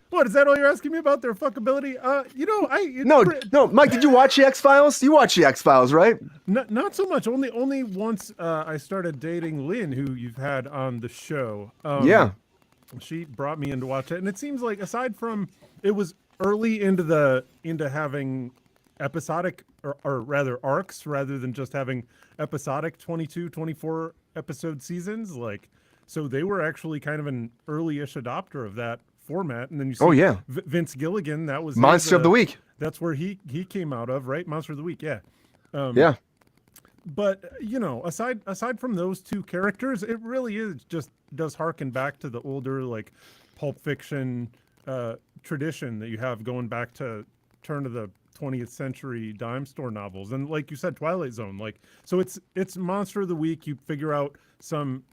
What, is that all you're asking me about, their fuckability? No, Mike, did you watch the X-Files? You watched the X-Files, right? Not so much. Only once I started dating Lynn, who you've had on the show. She brought me in to watch it, and it seems like aside from it was early into having episodic or rather arcs rather than just having episodic 22, 24 episode seasons, like. So they were actually kind of an early-ish adopter of that format, and then you see Vince Gilligan. That was Monster of the Week. That's where he came out of, right? Monster of the Week, yeah. But aside from those two characters, it really is just does harken back to the older like Pulp Fiction tradition that you have going back to turn of the 20th century dime store novels, and like you said, Twilight Zone. Like, so it's Monster of the Week. You figure out some,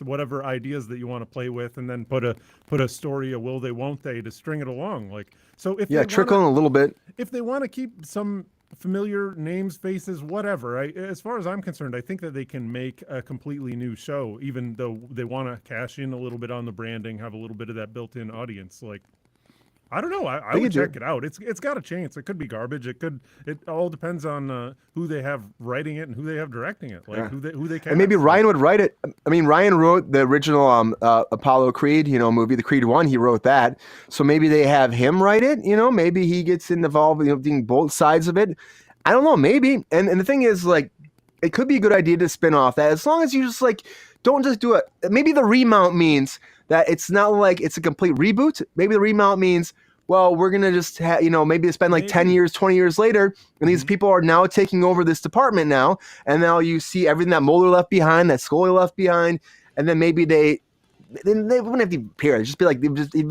whatever ideas that you want to play with, and then put a story, a will they, won't they, to string it along. Like, so if trickle in a little bit. If they want to keep some familiar names, faces, whatever, as far as I'm concerned, I think that they can make a completely new show, even though they want to cash in a little bit on the branding, have a little bit of that built-in audience. Like, I don't know. I would check it out. It's got a chance. It could be garbage. It all depends on who they have writing it and who they have directing it. Like who they can. And maybe Ryan would write it. I mean, Ryan wrote the original Apollo Creed, movie, the Creed 1. He wrote that. So maybe they have him write it. Maybe he gets involved, doing both sides of it. I don't know. Maybe. And the thing is, like, it could be a good idea to spin off that, as long as you just like don't just do it. Maybe the remount means that it's not like it's a complete reboot. Maybe the remount means, well, we're going to just maybe spend like 10 years, 20 years later, and these people are now taking over this department now, and now you see everything that Mulder left behind, that Scully left behind, and then maybe they wouldn't have to appear. It'd be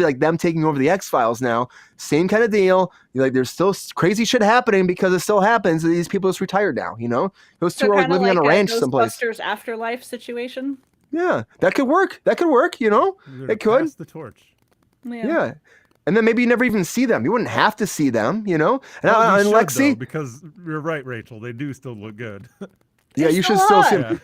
like them taking over the X-Files now. Same kind of deal. Like, there's still crazy shit happening because it still happens. These people just retired now, Those two are like living on a ranch someplace. Ghostbusters afterlife situation. Yeah, that could work. It could. Pass the torch. Yeah. And then maybe you never even see them. You wouldn't have to see them, And Lexi, though, because you're right, Rachel. They do still look good. Yeah, you should still see them.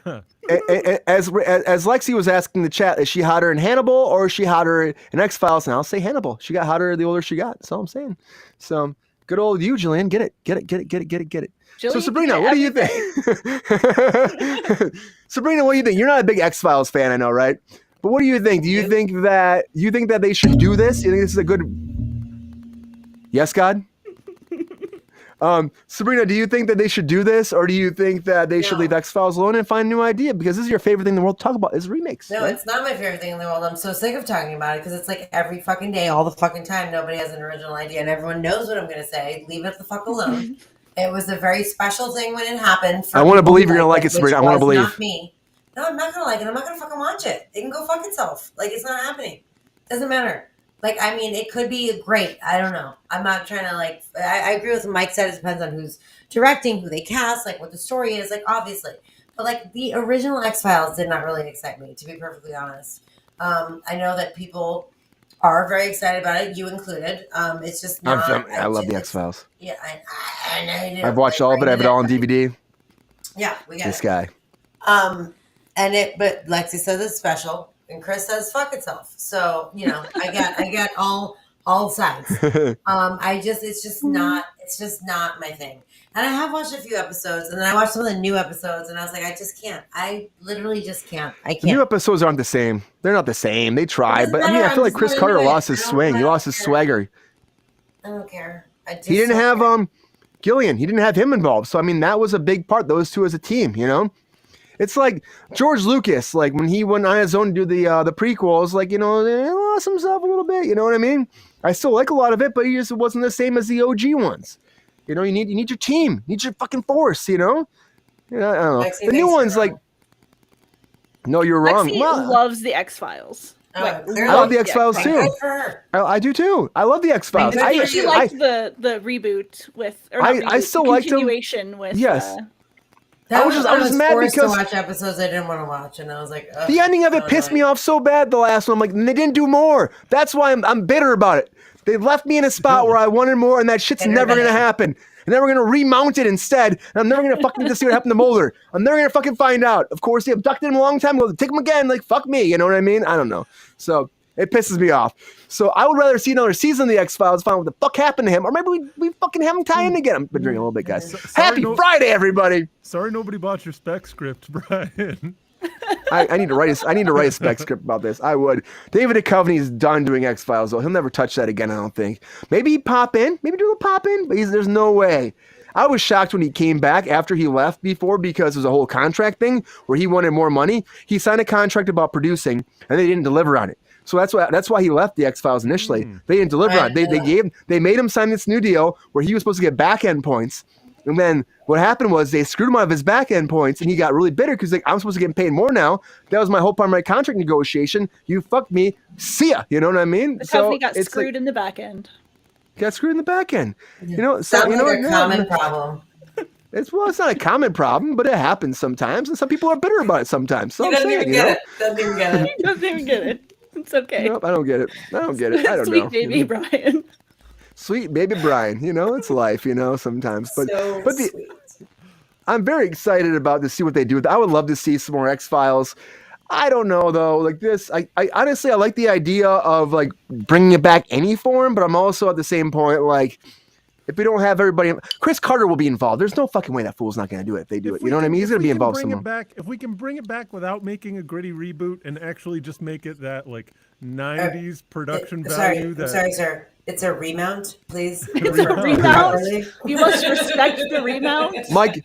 As Lexi was asking the chat, is she hotter in Hannibal or is she hotter in X-Files? And I'll say Hannibal. She got hotter the older she got. That's all I'm saying. So good old you, Jillian. Get it. Jillian, so Sabrina, what do you think? Sabrina, what do you think? You're not a big X-Files fan, I know, right? But what do you think? Do you think that they should do this? You think this is a good? Yes, God. Sabrina, do you think that they should do this, or do you think that they should leave X-Files alone and find a new idea? Because this is your favorite thing in the world to talk about is remakes. No, right? It's not my favorite thing in the world. I'm so sick of talking about it because it's like every fucking day, all the fucking time, nobody has an original idea, and everyone knows what I'm going to say. Leave it the fuck alone. It was a very special thing when it happened. I want to believe you're going to like it, Sabrina. I want to believe. Not me. No, I'm not going to like it. I'm not going to fucking watch it. It can go fuck itself. Like, it's not happening. Doesn't matter. Like, I mean, it could be great. I don't know. I'm not trying to, like, I agree with what Mike said. It depends on who's directing, who they cast, like, what the story is, like, obviously. But, like, the original X-Files did not really excite me, to be perfectly honest. I know that people are very excited about it, you included. It's just not. I love the X-Files. Yeah, I know you do. I've watched all of it. I have it all on DVD. Yeah, we got this guy. But Lexi says it's special. And Chris says fuck itself. So, I got all sides. It's just not my thing. And I have watched a few episodes, and then I watched some of the new episodes, and I was like, I just can't. I literally just can't. I can't. The new episodes aren't the same. They're not the same. They tried, but I feel like Chris Carter lost his swing. He lost his swagger. I don't care. He didn't have Gillian. He didn't have him involved. So that was a big part. Those two as a team, It's like George Lucas, like when he went on his own to do the prequels, like, he lost himself a little bit, you know what I mean? I still like a lot of it, but he just wasn't the same as the OG ones. You need your team, you need your fucking force, I don't know. Lexi, the new ones, like, no, you're wrong. Lexi loves the X-Files. I love the X-Files too. I do too. I love the X-Files. She liked the reboot with, or I still liked them. Continuation with. Yes. I was mad forced because to watch episodes I didn't want to watch, and I was like, the ending of it pissed me off so bad. The last one, I'm like, they didn't do more. That's why I'm bitter about it. They left me in a spot where I wanted more, and that shit's never gonna happen. And then we're gonna remount it instead, and I'm never gonna fucking get to see what happened to Mulder. I'm never gonna fucking find out. Of course, they abducted him a long time ago. Take him again, like fuck me. You know what I mean? I don't know. So it pisses me off. So I would rather see another season of the X-Files, find out what the fuck happened to him, or maybe we fucking have him tie in again. I've been drinking a little bit, guys. Happy Friday, everybody. Sorry, nobody bought your spec script, Brian. I need to write a spec script about this. I would. David Duchovny's done doing X-Files, though. He'll never touch that again, I don't think. Maybe he'd pop in. Maybe do a little pop in, but there's no way. I was shocked when he came back after he left before, because there's a whole contract thing where he wanted more money. He signed a contract about producing, and they didn't deliver on it. So that's why he left the X-Files initially. They didn't deliver on it. They made him sign this new deal where he was supposed to get back end points, And then what happened was they screwed him out of his back end points, and he got really bitter because like, I'm supposed to get paid more now. That was my whole part of my contract negotiation. You fucked me. See ya. You know what I mean? Because he got screwed in the back end. Got screwed in the back end. You know, sounds like a common problem. It's not a common problem, but it happens sometimes, and some people are bitter about it sometimes. So he doesn't even get it. Doesn't even get it. He doesn't even get it. It's okay. Nope, I don't get it. I don't know. Sweet baby Brian. Sweet baby Brian. You know, it's life. You know, sometimes. But sweet. I'm very excited about to see what they do. I would love to see some more X-Files. I don't know though. Like this, I honestly I like the idea of like bringing it back any form, but I'm also at the same point like. If we don't have everybody, Chris Carter will be involved. There's no fucking way that fool's not going to do it if they do it. You know what I mean? He's going to be involved somehow. If we can bring it back without making a gritty reboot and actually just make it that like 90s production value. Sorry, sir. It's a remount, please. It's a remount. You must respect the remount. Mike,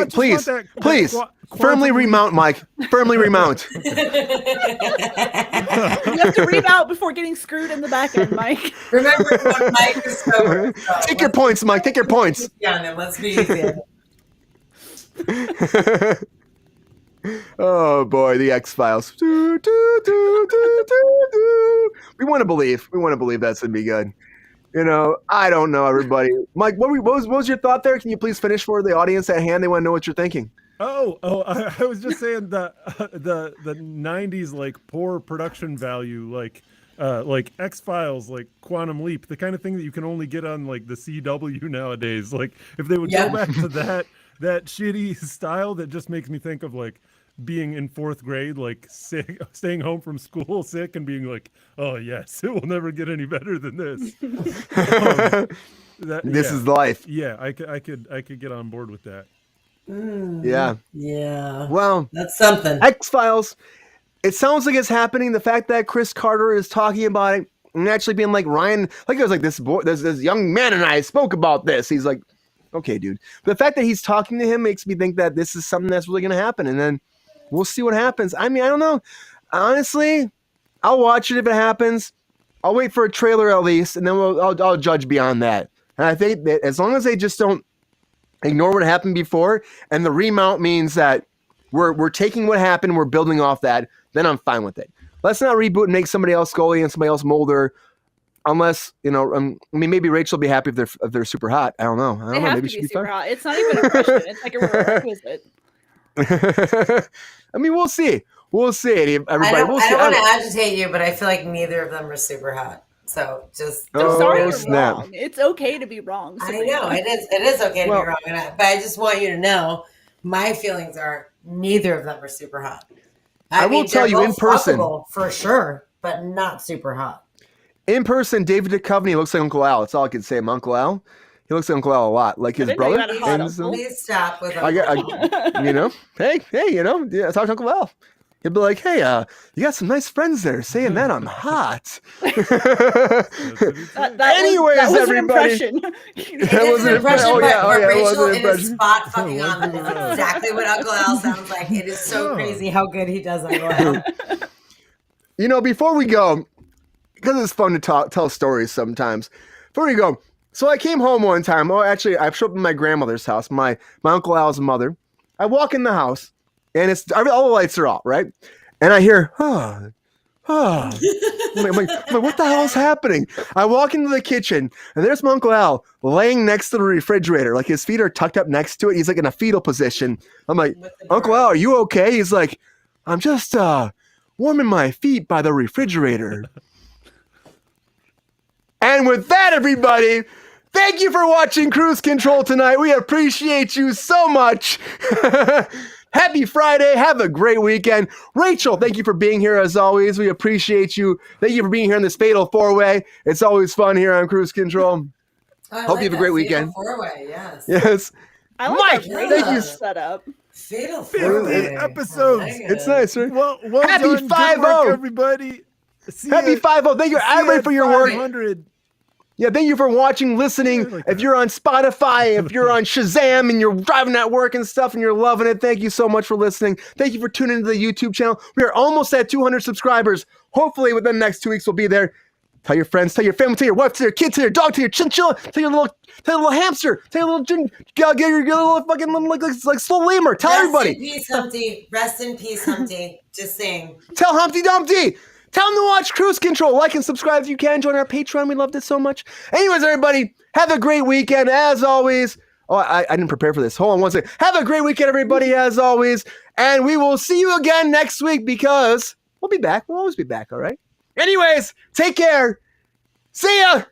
please, firmly remount, Mike. Firmly remount. You have to remount before getting screwed in the back end, Mike. Remember when Mike is sober. Take your points, Mike. Take your points. Yeah, then let's be easy. Oh boy, the X-Files. We want to believe. That's gonna be good. You know, I don't know, everybody. Mike, what was your thought there? Can you please finish for the audience at hand? They want to know what you're thinking. I was just saying the 90s like poor production value, like X-Files, like Quantum Leap, the kind of thing that you can only get on like the CW nowadays. Like if they would go back to that shitty style, that just makes me think of like being in 4th grade, like sick, staying home from school sick and being like, oh yes, it will never get any better than this. This is life. Yeah, I could get on board with that. Yeah. Well, that's something. X-Files. It sounds like it's happening. The fact that Chris Carter is talking about it and actually being like Ryan, like it was like this boy, this young man and I spoke about this. He's like, okay, dude. But the fact that he's talking to him makes me think that this is something that's really going to happen. And then we'll see what happens. I mean, I don't know. Honestly, I'll watch it if it happens. I'll wait for a trailer at least, and then I'll judge beyond that. And I think that as long as they just don't ignore what happened before, and the remount means that we're taking what happened, we're building off that, then I'm fine with it. Let's not reboot and make somebody else Scully and somebody else Mulder. Unless, you know, I mean, maybe Rachel will be happy if they're super hot. I don't know. They have maybe to she'll be super fine. hot. It's not even a question. It's like a requisite. I mean, we'll see. We'll see. Everybody, I don't we'll see. want to agitate you, but I feel like neither of them are super hot. So just. I'm sorry you're snap. wrong. It's okay to be wrong. I know it is. It is okay to be wrong, but I just want you to know my feelings are neither of them are super hot. I will tell you in person for sure, but not super hot. In person, David Duchovny looks like Uncle Al. That's all I can say. Uncle Al. He looks like Uncle Al a lot, like his brother. Please stop with Uncle you know, hey, you know, yeah, talk to Uncle Al. He'll be like, hey, you got some nice friends there saying that I'm hot. Anyways, that was everybody. That was an impression. But Rachel in his spot fucking on them is exactly what Uncle Al sounds like. It is so crazy how good he does Uncle Al. You know, before we go, because it's fun to tell stories sometimes. Before we go, so I came home one time. Oh, actually, I showed up at my grandmother's house, my Uncle Al's mother. I walk in the house, and all the lights are off, right? And I hear, I'm like, what the hell is happening? I walk into the kitchen, and there's my Uncle Al laying next to the refrigerator. Like, his feet are tucked up next to it. He's like in a fetal position. I'm like, Uncle Al, are you okay? He's like, I'm just warming my feet by the refrigerator. And with that, everybody, thank you for watching Kruse Control tonight. We appreciate you so much. Happy Friday. Have a great weekend. Rachel, thank you for being here as always. We appreciate you. Thank you for being here in this Fatal 4-Way. It's always fun here on Kruse Control. Hope you have a great weekend. Fatal 4-Way, yes. Yes. I like Mike, thank you. Setup. Fatal 4-Way. episodes. It's nice, right? Well Happy done. 5-0, everybody. Happy 5-0. Thank you, everybody, for your work. 500. Yeah, thank you for watching, listening. If you're on Spotify, if you're on Shazam and you're driving at work and stuff and you're loving it, thank you so much for listening. Thank you for tuning into the YouTube channel. We are almost at 200 subscribers. Hopefully within the next 2 weeks we'll be there. Tell your friends, tell your family, tell your wife, tell your kids, tell your dog, tell your chinchilla, tell your little hamster, tell your little get your little fucking like slow lemur. Tell everybody. Rest in peace, Humpty. Rest in peace, Humpty. Just saying. Tell Humpty Dumpty. Tell them to watch Kruse Control. Like and subscribe if you can. Join our Patreon. We loved it so much. Anyways, everybody, have a great weekend as always. Oh, I didn't prepare for this. Hold on one second. Have a great weekend, everybody, as always. And we will see you again next week because we'll be back. We'll always be back, all right? Anyways, take care. See ya.